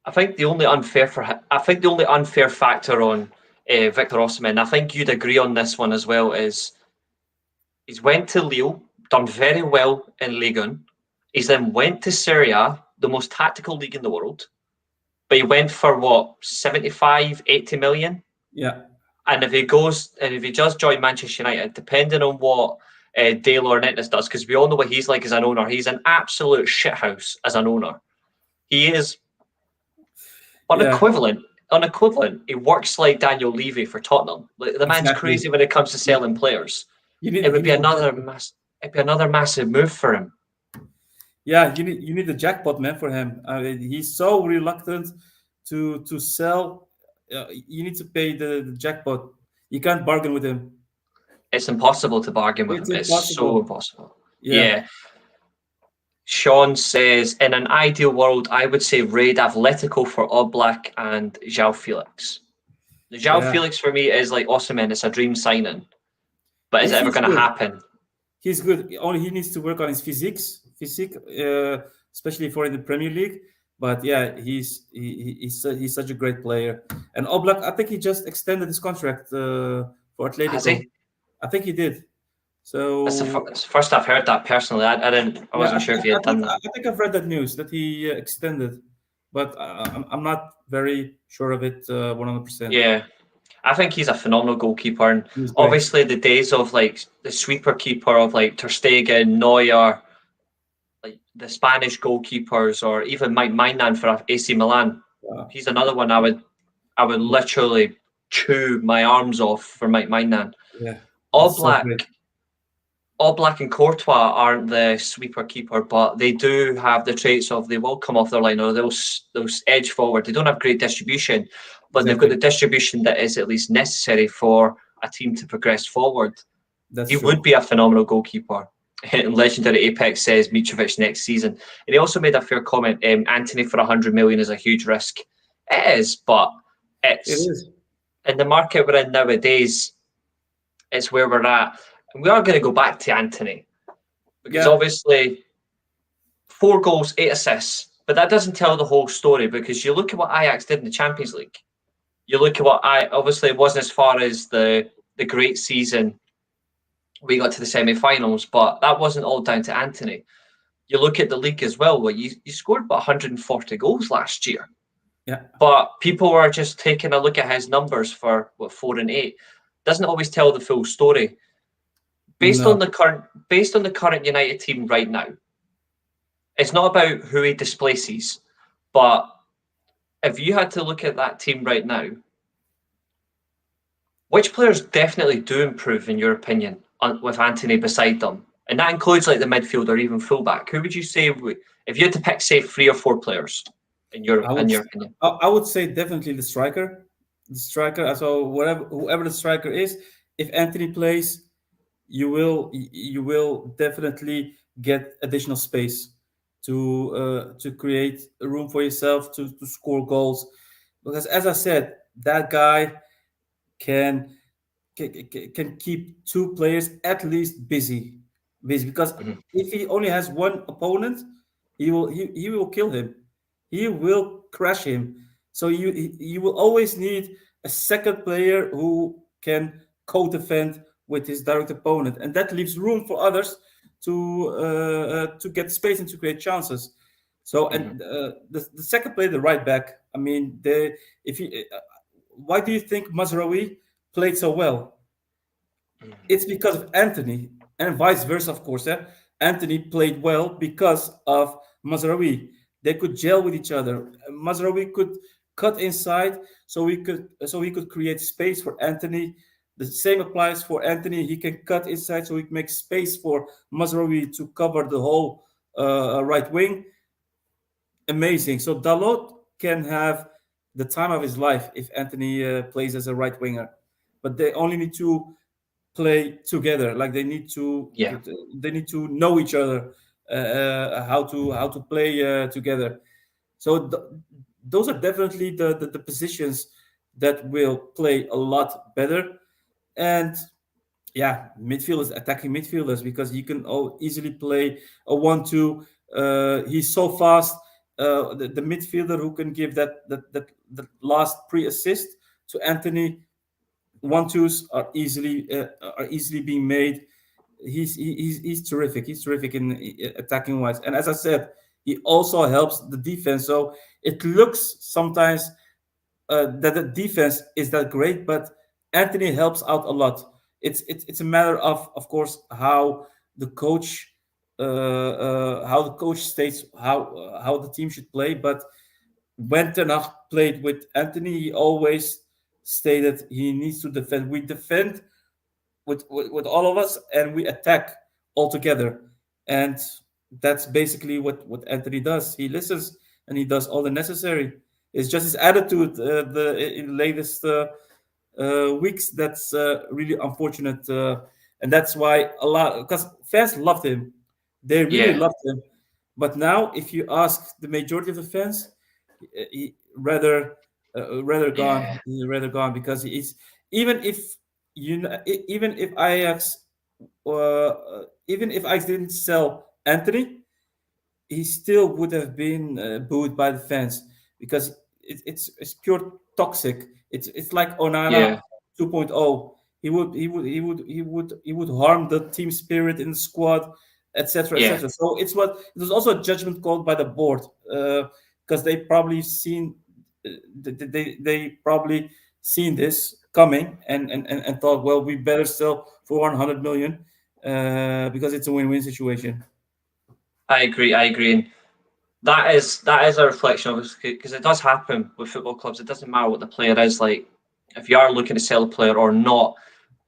I think the only unfair factor on Victor Osimhen, I think you'd agree on this one as well, is he's went to Lille, done very well in Ligue 1. He's then went to Serie A, the most tactical league in the world, but he went for what, 75, 80 million? Yeah, And if he does join Manchester United, depending on what De Laurentiis does, because we all know what he's like as an owner, he's an absolute shithouse as an owner. He is yeah, unequivalent. Unequivalent. He works like Daniel Levy for Tottenham. Like, the man's exactly. crazy when it comes to Yeah. selling players. You It need would you be need a another jackpot. it'd be another massive move for him. Yeah, you need a jackpot, man, for him. He's so reluctant to sell. You need to pay the jackpot. You can't bargain with him. It's impossible to bargain with It's him. It's so impossible. impossible. Yeah, Yeah. Sean says, in an ideal world, I would say raid Atletico for Oblak and João Felix. The João yeah. Felix for me is like Osimhen. It's a dream signing, but is it ever He's going to good. happen? He's good. Only he needs to work on his physique, especially for in the Premier League. But yeah, he's such a great player. And Oblak, I think he just extended his contract for Has Atletico. he? I think he did. So It's the first I've heard that personally. I didn't. I yeah, wasn't sure if he had done that. I think I've read that news that he extended, but I'm not very sure of it 100%. Yeah, I think he's a phenomenal goalkeeper, and He's great. obviously the days of like the sweeper keeper of like Ter Stegen, Neuer, like the Spanish goalkeepers, or even Mike Maignan for AC Milan. Wow. He's another one I would literally chew my arms off for Mike Maignan. Yeah, All it's so Black, great. All Black and Courtois aren't the sweeper keeper, but they do have the traits of they will come off their line or they'll edge forward. They don't have great distribution, but they've got Exactly. the distribution that is at least necessary for a team to progress forward. That's He would true. be a phenomenal goalkeeper. And Legendary Apex says Mitrovic next season. And he also made a fair comment. Antony for 100 million is a huge risk. It is, but It it's is. in the market we're in nowadays. It's where we're at. And we are going to go back to Antony because Yeah. obviously 4 goals, 8 assists, but that doesn't tell the whole story because you look at what Ajax did in the Champions League. You look at what obviously it wasn't as far as the great season we got to the semi-finals, but that wasn't all down to Antony. You look at the league as well, where you scored about 140 goals last year, Yeah. but people were just taking a look at his numbers for 4 and 8. Doesn't always tell the full story. Based on No. the current United team right now, it's not about who he displaces, but if you had to look at that team right now, which players definitely do improve in your opinion with Antony beside them? And that includes like the midfield or even fullback. Who would you say if you had to pick, say, 3 or 4 players in your I would opinion? I would say definitely the striker. The striker. So whoever the striker is, if Anthony plays, you will definitely get additional space to create a room for yourself to score goals. Because as I said, that guy can can keep 2 players at least busy because Mhm. if he only has one opponent, he will kill him, he will crash him. So you will always need a second player who can co-defend with his direct opponent, and that leaves room for others to get space and to create chances. So Mhm. and the second player, the right back, I mean, the if you why do you think Mazraoui played so well? Mhm. It's because of Anthony, and vice versa, of course. Anthony played well because of Mazraoui. They could gel with each other. Mazraoui could cut inside, so he could create space for Anthony. The same applies for Anthony. He can cut inside, so he can make space for Mazraoui to cover the whole right wing. Amazing. So Dalot can have the time of his life if Anthony plays as a right winger, but they only need to play together. Like Yeah. they need to know each other, how to play together. So those are definitely the positions that will play a lot better. And yeah, midfielders, attacking midfielders, because you can easily play a 1-2. He's so fast. The midfielder who can give that last pre-assist to Antony. 1-2s are easily being made. He's terrific. He's terrific in attacking wise. And as I said, he also helps the defense. So it looks sometimes that the defense is that great, but Antony helps out a lot. It's a matter of course, how the coach states how the team should play. But when Ten Hag played with Antony, he always stated he needs to defend. We defend with all of us, and we attack all together. And that's basically what Anthony does. He listens and he does all the necessary. It's just his attitude in the latest weeks that's really unfortunate, and that's why a lot, because fans loved him, they really Yeah, loved him. But now, if you ask the majority of the fans, he rather yeah, gone. He's rather gone because he's, even if even if Ajax even if Ajax didn't sell Anthony, he still would have been booed by the fans, because it's pure toxic. It's like Onana yeah. 2.0. He would harm the team spirit in the squad, etc., Yeah, etc. So it was also a judgment called by the board, because they probably seen they probably seen this coming, and thought, well, we better sell for 100 million, because it's a win-win situation. I agree. I agree. And that is a reflection of it, because it does happen with football clubs. It doesn't matter what the player is like, if you are looking to sell a player or not,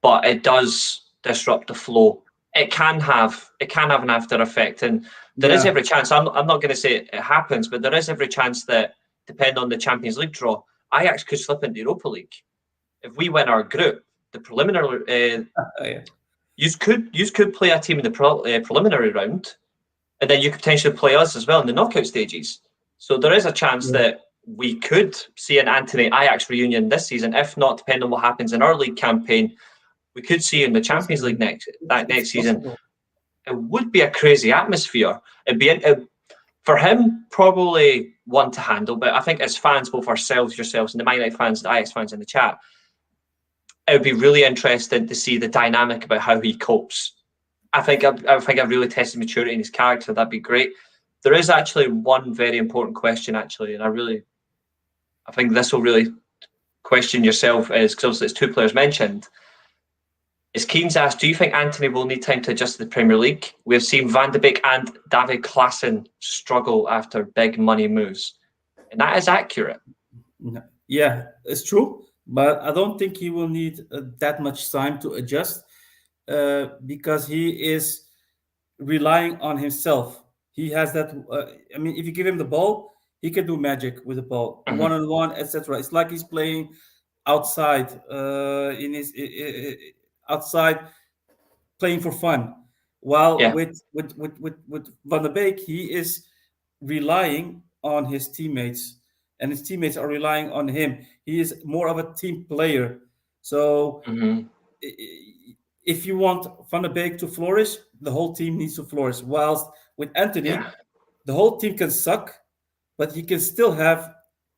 but it does disrupt the flow. It can have an after effect, and there is Yeah, every chance. I'm not going to say it happens, but there is every chance that, depending on the Champions League draw, Ajax could slip into Europa League. If we win our group, the preliminary, yeah. you could play a team in the preliminary round, and then you could potentially play us as well in the knockout stages. So there is a chance Yeah. that we could see an Antony Ajax reunion this season. If not, depending on what happens in our league campaign, we could see in the Champions Possible. League It's, that it's next season. possible. It would be a crazy atmosphere. For him, probably one to handle. But I think as fans, both ourselves, yourselves, and the Man United fans, the Ajax fans in the chat, it would be really interesting to see the dynamic about how he copes. I think I've really tested maturity in his character. That'd be great. There is actually one very important question, actually, and I think this will really question yourself, is because obviously it's two players mentioned. Is Keane's asked, do you think Antony will need time to adjust to the Premier League? We have seen Van de Beek and David Klaassen struggle after big money moves, and that is accurate. No. Yeah, it's true, but I don't think he will need that much time to adjust, because he is relying on himself. He has that. I mean, if you give him the ball, he can do magic with the ball, one Mhm. on one, etc. It's like he's playing outside, outside, playing for fun. While Yeah, with Van der Beek, he is relying on his teammates, and his teammates are relying on him. He is more of a team player. So hmm, if you want Van der Beek to flourish, the whole team needs to flourish. Whilst with yeah, Anthony, the whole team can suck, but he can still have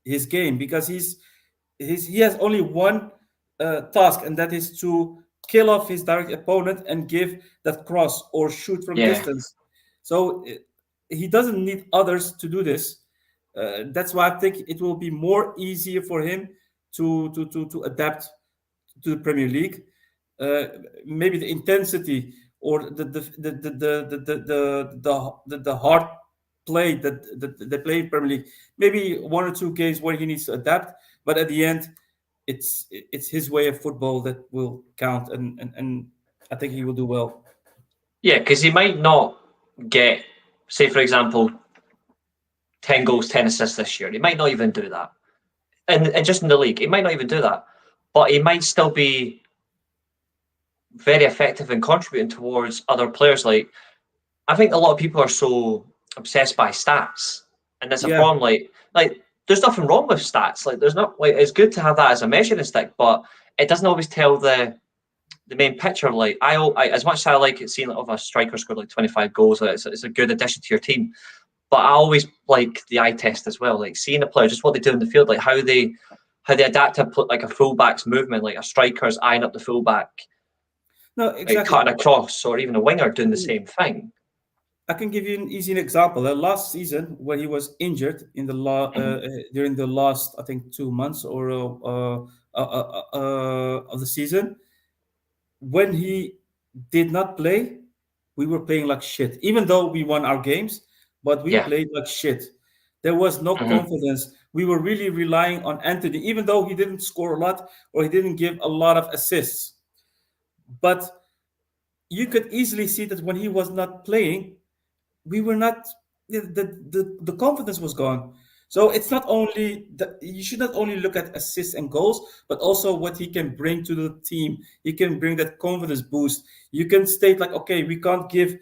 his game, because he has only one task, and that is to kill off his direct opponent and give that cross or shoot from yeah, distance. So he doesn't need others to do this. That's why I think it will be more easier for him to adapt to the Premier League. Uh, Maybe the intensity, or the hard play that they play in Premier League. Maybe one or two games where he needs to adapt, but at the end, it's his way of football that will count, and I think he will do well. yeah. Because he might not get, say, for example, 10 goals, 10 assists this year. He might not even do that, and just in the league, he might not even do that. But he might still be very effective in contributing towards other players. Like, I think a lot of people are so obsessed by stats, and that's a Yeah, problem. Like there's nothing wrong with stats. Like there's not like it's good to have that as a measuring stick, but it doesn't always tell the main picture. Like I as much as I like it seeing like, a striker scored like 25 goals, like, it's a good addition to your team. But I always like the eye test as well, like seeing a player, just what they do in the field, like how they adapt to put like a fullback's movement, like a striker's eyeing up the fullback, No, like exactly. cutting across, or even a winger doing the same thing. I can give you an easy example. Last season, when he was injured in the during the last, I think, 2 months or of the season, when he did not play, we were playing like shit. Even though we won our games, but we Yeah. played like shit. There was no Mhm. confidence. We were really relying on Antony, even though he didn't score a lot or he didn't give a lot of assists. But you could easily see that when he was not playing, we were not the confidence was gone. So it's not only that you should not only look at assists and goals, but also what he can bring to the team. He can bring that confidence boost. You can state like, okay, we can't give,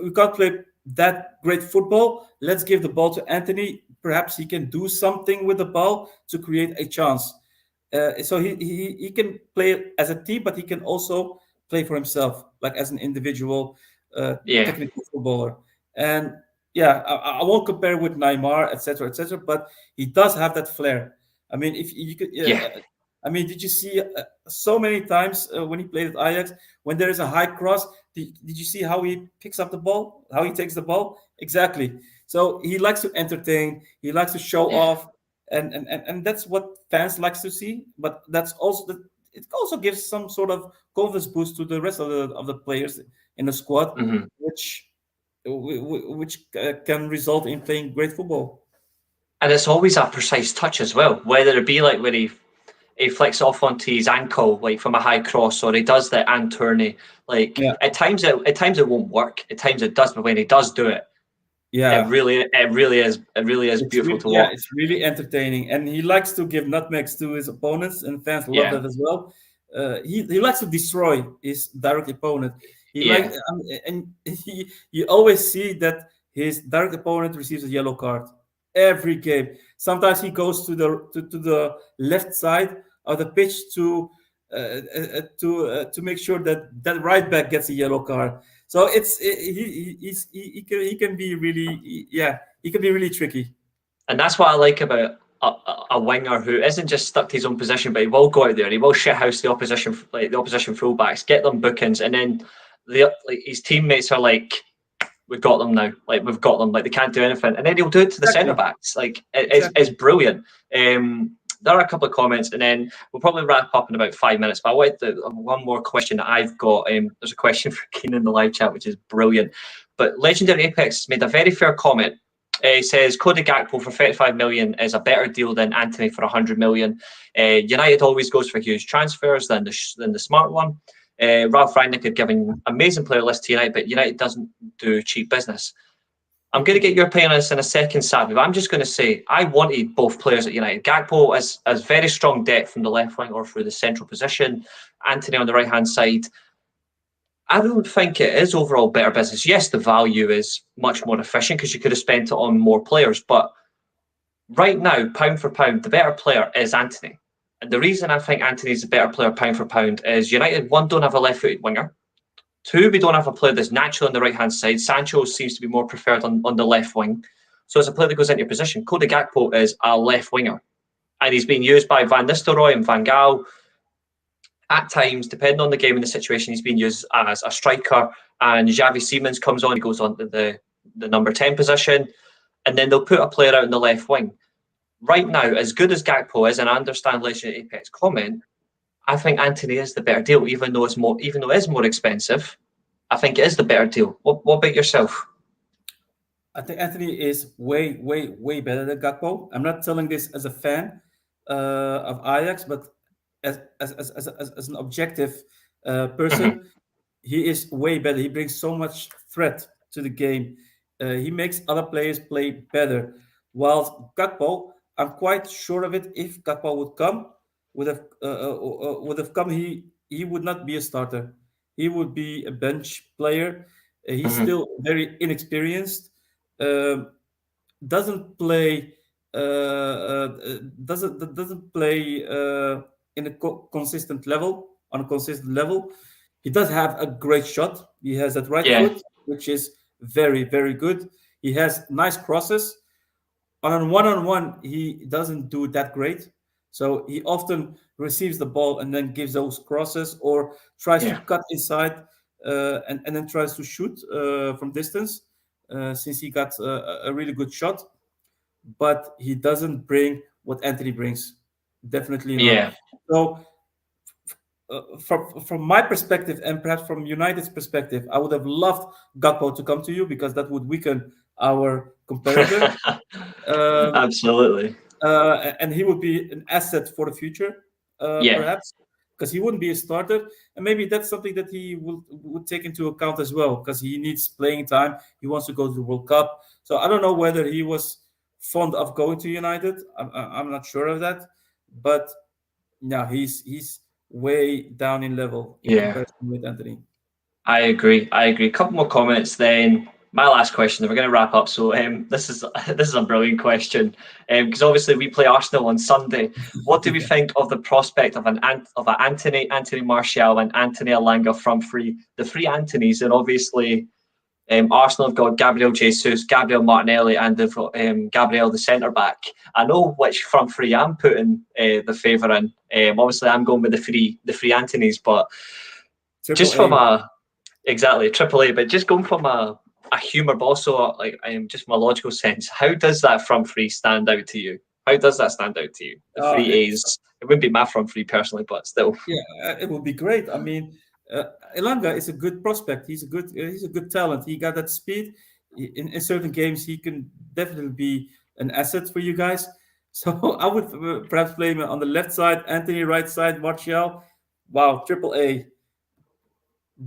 we can't play that great football. Let's give the ball to Antony. Perhaps he can do something with the ball to create a chance. So he can play as a team, but he can also play for himself, like as an individual Yeah. technical footballer. And yeah, I won't compare with Neymar, etc., etc., but he does have that flair. I mean, if you could, Yeah. I mean, did you see so many times when he played at Ajax, when there is a high cross, did you see how he picks up the ball, how he takes the ball? Exactly. So he likes to entertain, he likes to show Yeah. off, and that's what fans likes to see. But that's also it also gives some sort of confidence boost to the rest of the players in the squad, Mhm. which can result in playing great football. And it's always a precise touch as well, whether it be like when he flicks off onto his ankle like from a high cross, or he does the Antony. Like Yeah, at times it won't work, at times it does, but when he does do it, yeah. it really is It's beautiful really, to yeah, watch. it's really entertaining, and he likes to give nutmegs to his opponents, and fans love Yeah, that as well. He likes to destroy his direct opponent. He like yeah, and you always see that his direct opponent receives a yellow card every game. Sometimes he goes to the left side of the pitch to make sure that that right back gets a yellow card. So he can be really, yeah, he can be really tricky. and that's what I like about a winger who isn't just stuck to his own position, but he will go out there, he will shithouse the opposition, like the opposition fullbacks, get them bookings, and then his teammates are like, we've got them now. Like we've got them. Like they can't do anything, and then he'll do it to the centre Exactly. backs. Like it's Exactly. brilliant. There are a couple of comments, and then we'll probably wrap up in about 5 minutes. But I wanted one more question that I've got. There's a question for Keen in the live chat, which is brilliant. But Legendary Apex made a very fair comment. He says Cody Gakpo for 35 million is a better deal than Antony for 100 million. United always goes for huge transfers than the smart one. Ralph Rangnick had given amazing player list to United, but United doesn't do cheap business. I'm going to get your opinion on this in a second, Sahbi, but I'm just going to say I wanted both players at United. Gakpo as very strong depth from the left wing or through the central position. Antony on the right hand side. I don't think it is overall better business. Yes, the value is much more efficient because you could have spent it on more players, but right now, pound for pound, the better player is Antony. And the reason I think Antony's a better player pound for pound is United, one, don't have a left-footed winger. Two, we don't have a player that's natural on the right-hand side. Sancho seems to be more preferred on the left wing. So as a player that goes into your position, Cody Gakpo is a left winger. And he's being used by Van Nistelrooy and Van Gaal. At times, depending on the game and the situation, he's being used as a striker. And Xavi Simons comes on, he goes on to the number 10 position. And then they'll put a player out in the left wing. Right now, as good as Gakpo is, and I understand Legend Apex comment, I think Antony is the better deal, even though it is more expensive. I think it is the better deal. What about yourself? I think Anthony is way, way, way better than Gakpo. I'm not telling this as a fan of Ajax, but as an objective Mhm. person, he is way better. He brings so much threat to the game. He makes other players play better. While Gakpo, I'm quite sure of it. If Gakpo would have come, he would not be a starter. He would be a bench player. He's Mhm. still very inexperienced. Um, doesn't play. doesn't play in a consistent level on a consistent level. He does have a great shot. He has that right Yeah, foot, which is very very good. He has nice crosses. On one, he doesn't do that great. So he often receives the ball and then gives those crosses or tries to yeah, cut inside and then tries to shoot from distance since he got a really good shot. But he doesn't bring what Anthony brings. Definitely not. yeah. So from my perspective and perhaps from United's perspective, I would have loved Gakpo to come to you because that would weaken our competitor. Um, Absolutely. and he would be an asset for the future, Yeah, perhaps, because he wouldn't be a starter, and maybe that's something that he would take into account as well, because he needs playing time. He wants to go to the World Cup, so I don't know whether he was fond of going to United. I'm not sure of that, but no, he's way down in level in yeah. comparison with Anthony. I agree. I agree. A couple more comments, then my last question. Then we're going to wrap up. So this is this is a brilliant question because obviously we play Arsenal on Sunday. What do we think of the prospect of an Anthony Martial, and Anthony Alanga front three, the three Antonys, and obviously Arsenal have got Gabriel Jesus, Gabriel Martinelli, and they've got Gabriel the centre back. I know which front three I'm putting the favour in. Obviously, I'm going with the three Antonys, but Triple just from A. a exactly triple A, but just going from a humour, but also like just from a logical sense, how does that front three stand out to you? How does that stand out to you? The three A's. It wouldn't be my front three personally, but still. Yeah, it would be great. I mean, Elanga is a good prospect. He's a good talent. He got that speed. In certain games, he can definitely be an asset for you guys. So I would perhaps play him on the left side, Anthony right side, Martial. Wow, triple A,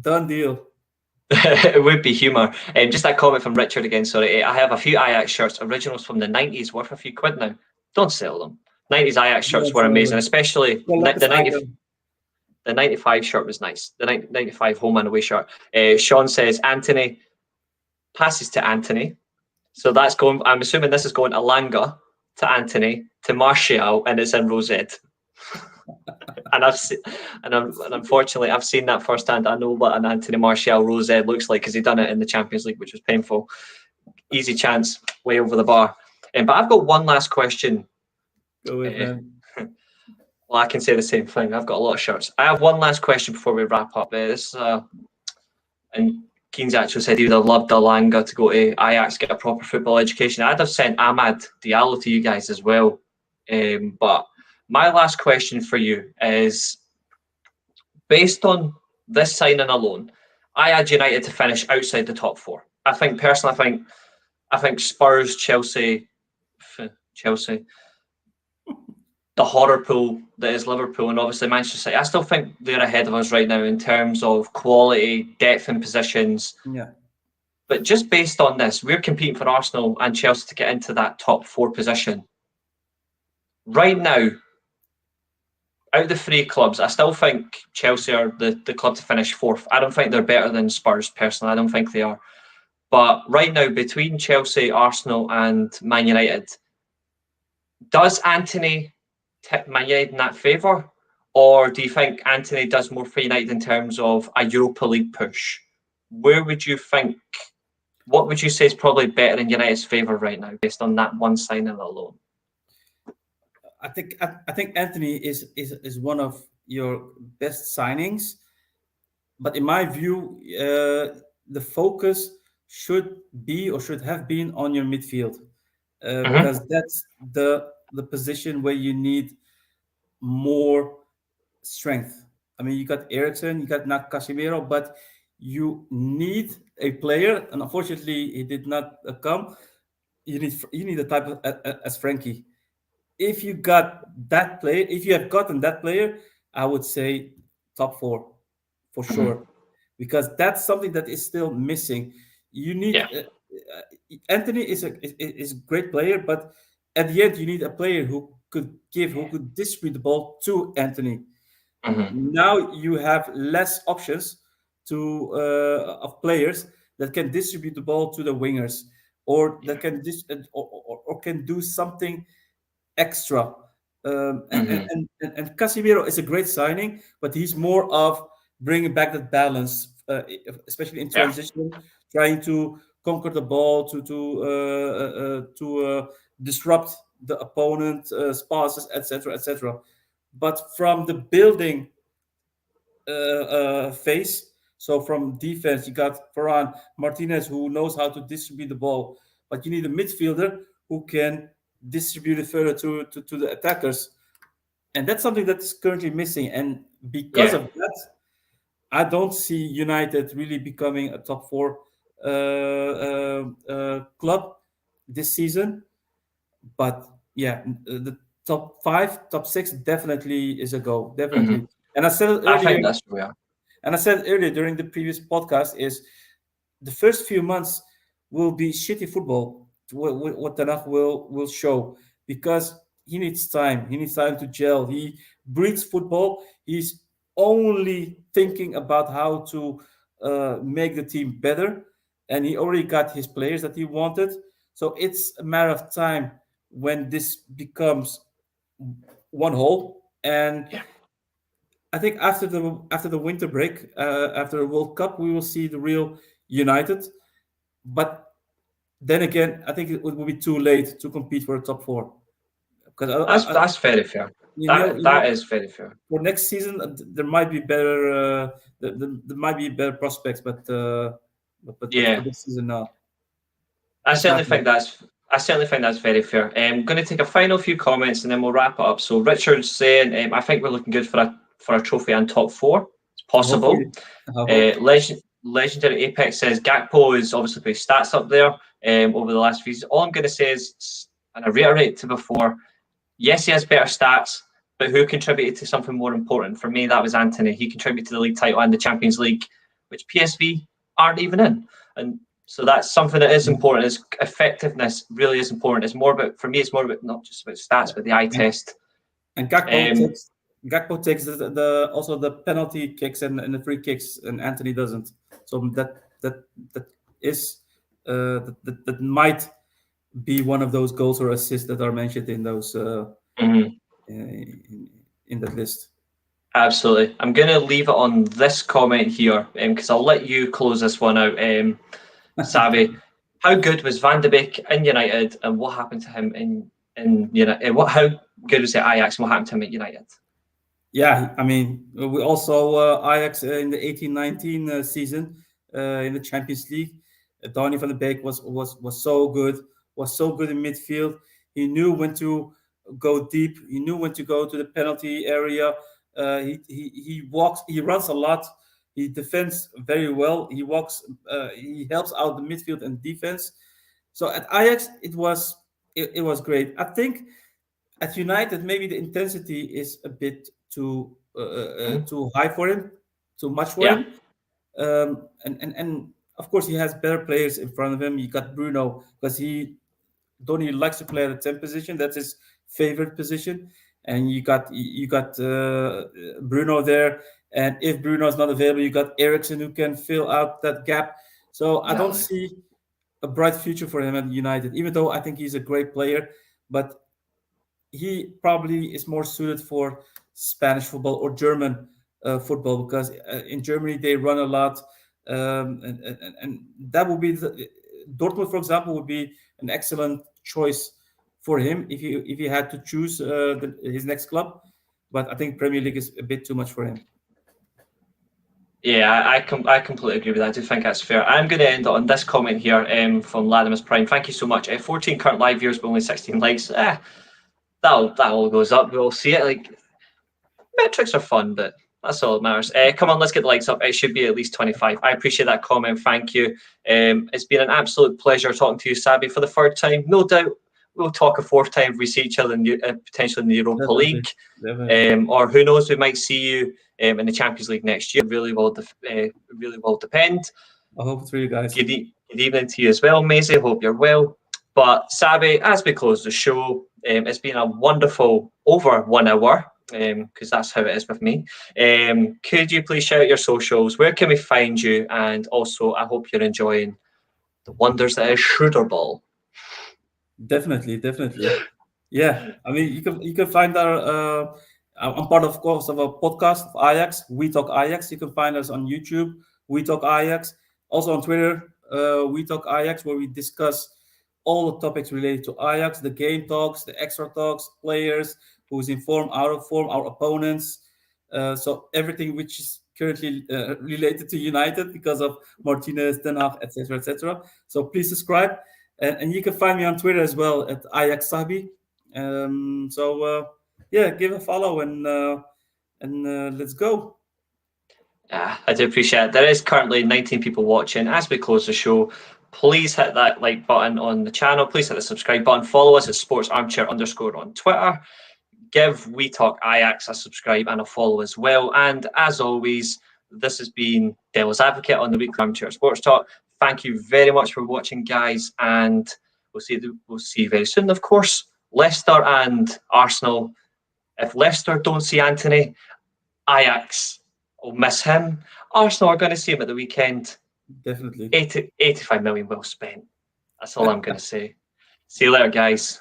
done deal. It would be humour. Just that comment from Richard again. Sorry, I have a few Ajax shirts, originals from the '90s, worth a few quid now. Don't sell them. '90s Ajax shirts Yes, were amazing, especially collector's item. the '95 shirt was nice. The '95 home and away shirt. Sean says Anthony passes to Antony, so that's going. I'm assuming this is going Alanga to Antony to Martial, and it's in rosette. And unfortunately I've seen that firsthand. I know what an Anthony Martial rosette looks like because he done it in the Champions League, which was painful. Easy chance, way over the bar. But I've got one last question. Go ahead, Uh, man. well, I can say the same thing. I've got a lot of shirts. I have one last question before we wrap up. And Keen's actually said he would have loved Alanga to go to Ajax, get a proper football education. I'd have sent Ahmad Diallo to you guys as well. But my last question for you is, based on this signing alone, I had United to finish outside the top four. I think personally, I think Spurs, Chelsea, the horror pool that is Liverpool, and obviously Manchester City. I still think they're ahead of us right now in terms of quality, depth, and positions. Yeah. But just based on this, we're competing for Arsenal and Chelsea to get into that top four position. Right now, out of the three clubs, I still think Chelsea are the club to finish fourth. I don't think they're better than Spurs, personally. I don't think they are. But right now, between Chelsea, Arsenal, and Man United, does Antony tip Man United in that favour? Or do you think Antony does more for United in terms of a Europa League push? Where would you think, what would you say is probably better in United's favour right now, based on that one signing alone? I think Anthony is one of your best signings, but in my view, the focus should be or should have been on your midfield because that's the position where you need more strength. I mean, you got Ericsson, you got not Casemiro, but you need a player, and unfortunately, he did not come. You need a type of as Frankie. If you got that player, if you have gotten that player, I would say top four for sure, because that's something that is still missing. You need Yeah. Anthony is a great player, but at the end, you need a player who could distribute the ball to Anthony. Now you have less options of players that can distribute the ball to the wingers. or that Yeah. can or can do something extra. Hmm. And Casemiro is a great signing, but he's more of bringing back that balance, especially in Yeah. transition, trying to conquer the ball, to disrupt the opponent passes, etc., etc. But from the building phase, so from defense, you got Varane, Martinez, who knows how to distribute the ball, but you need a midfielder who can distribute it further to the attackers, and that's something that's currently missing. And because Yeah. of that, I don't see United really becoming a top four club this season. But yeah, the top five, top six definitely is a go, Hmm. definitely. And I said it I earlier, think that's where we are. and I said earlier during the previous podcast is the first few months will be shitty football. What Tanakh will show, because he needs time. He needs time to gel. He breathes football. He's only thinking about how to make the team better, and he already got his players that he wanted. So it's a matter of time when this becomes one whole. And Yeah. I think after the winter break, after the World Cup, we will see the real United. But then again, I think it will be too late to compete for a top four, because That's very fair. you That know is very fair. for next season there might be better there might be better prospects, but for Yeah. this season, no, I it's certainly not. think that's I certainly think that's very fair. I'm going to take a final few comments and then we'll wrap it up. So Richard's saying, I think we're looking good for a trophy and top four. It's Hopefully, possible. I hope. Legendary Apex says Gakpo is obviously put his stats up there over the last few seasons. All I'm going to say is, and I reiterate to before, yes, he has better stats, but who contributed to something more important? For me, that was Antony. He contributed to the league title and the Champions League, which PSV aren't even in. And so that's something that is important. Is effectiveness really is important. It's more about, for me, it's more about not just about stats, but the eye And, test. and Um, Gakpo takes the also the penalty kicks and the free kicks, and Anthony doesn't. So that is that might be one of those goals or assists that are mentioned in those mhm, in that list. absolutely. I'm going to leave it on this comment here because I'll let you close this one out. Sahbi, how good was Van de Beek in United, and what happened to him in United? How good was the Ajax, and what happened to him at United? Yeah, I mean, we also Ajax in the 18-19 season in the Champions League. Donny van de Beek was so good, was so good in midfield. He knew when to go deep. He knew when to go to the penalty area. He walks. He runs a lot. He defends very well. He walks. He helps out the midfield and defense. So at Ajax, it was great. I think at United, maybe the intensity is a bit Mhm. too high for him, too much for Yeah, him. And of course, he has better players in front of him. You got Bruno, because Donny likes to play at the 10 position. That's his favorite position. And you got Bruno there. And if Bruno is not available, you got Ericsson who can fill out that gap. So I don't exactly. see a bright future for him at United, even though I think he's a great player. But he probably is more suited for Spanish football or German football, because in Germany they run a lot, and that would be Dortmund, for example, would be an excellent choice for him if he had to choose his next club. But I think Premier League is a bit too much for him. Yeah, I completely agree with that. I do think that's fair. I'm going to end on this comment here from Latimus Prime. Thank you so much. 14 current live viewers, but only 16 likes. That all goes up. We'll see it. Like, metrics are fun, but that's all that matters. Come on, let's get the likes up. It should be at least 25. I appreciate that comment. Thank you. It's been an absolute pleasure talking to you, Sahbi, for the third time. No doubt we'll talk a fourth time if we see each other potentially in the Europa Definitely, League. definitely. Or who knows, we might see you in the Champions League next year. Really will depend. I hope for you guys. Good evening to you as well, Maisie. Hope you're well. But Sahbi, as we close the show, it's been a wonderful over 1 hour, because that's how it is with me. Could you please shout out your socials? Where can we find you? And also, I hope you're enjoying the wonders that is Schroeder ball. Definitely. Yeah, I mean, you can find our. I'm part, of course, of a podcast of Ajax. We Talk Ajax. You can find us on YouTube. We Talk Ajax. Also on Twitter. We Talk Ajax, where we discuss all the topics related to Ajax, the game talks, the extra talks, players, who's in form, out of form, our opponents. So everything which is currently related to United because of Martinez, Ten Hag, etc., etc. So please subscribe, and you can find me on Twitter as well at Ajax Sahbi. Yeah, give a follow and let's go. I do appreciate it. There is currently 19 people watching. As we close the show, please hit that like button on the channel. Please hit the subscribe button. Follow us at sportsarmchair_ on Twitter. Give We Talk Ajax a subscribe and a follow as well. And as always, this has been Devil's Advocate on the weekly Armchair Sports Talk. Thank you very much for watching, guys, and we'll see you very soon. Of course, Leicester and Arsenal. If Leicester don't see Antony, Ajax will miss him. Arsenal are going to see him at the weekend. Definitely. 85 million well spent. That's all I'm going to say. See you later, guys.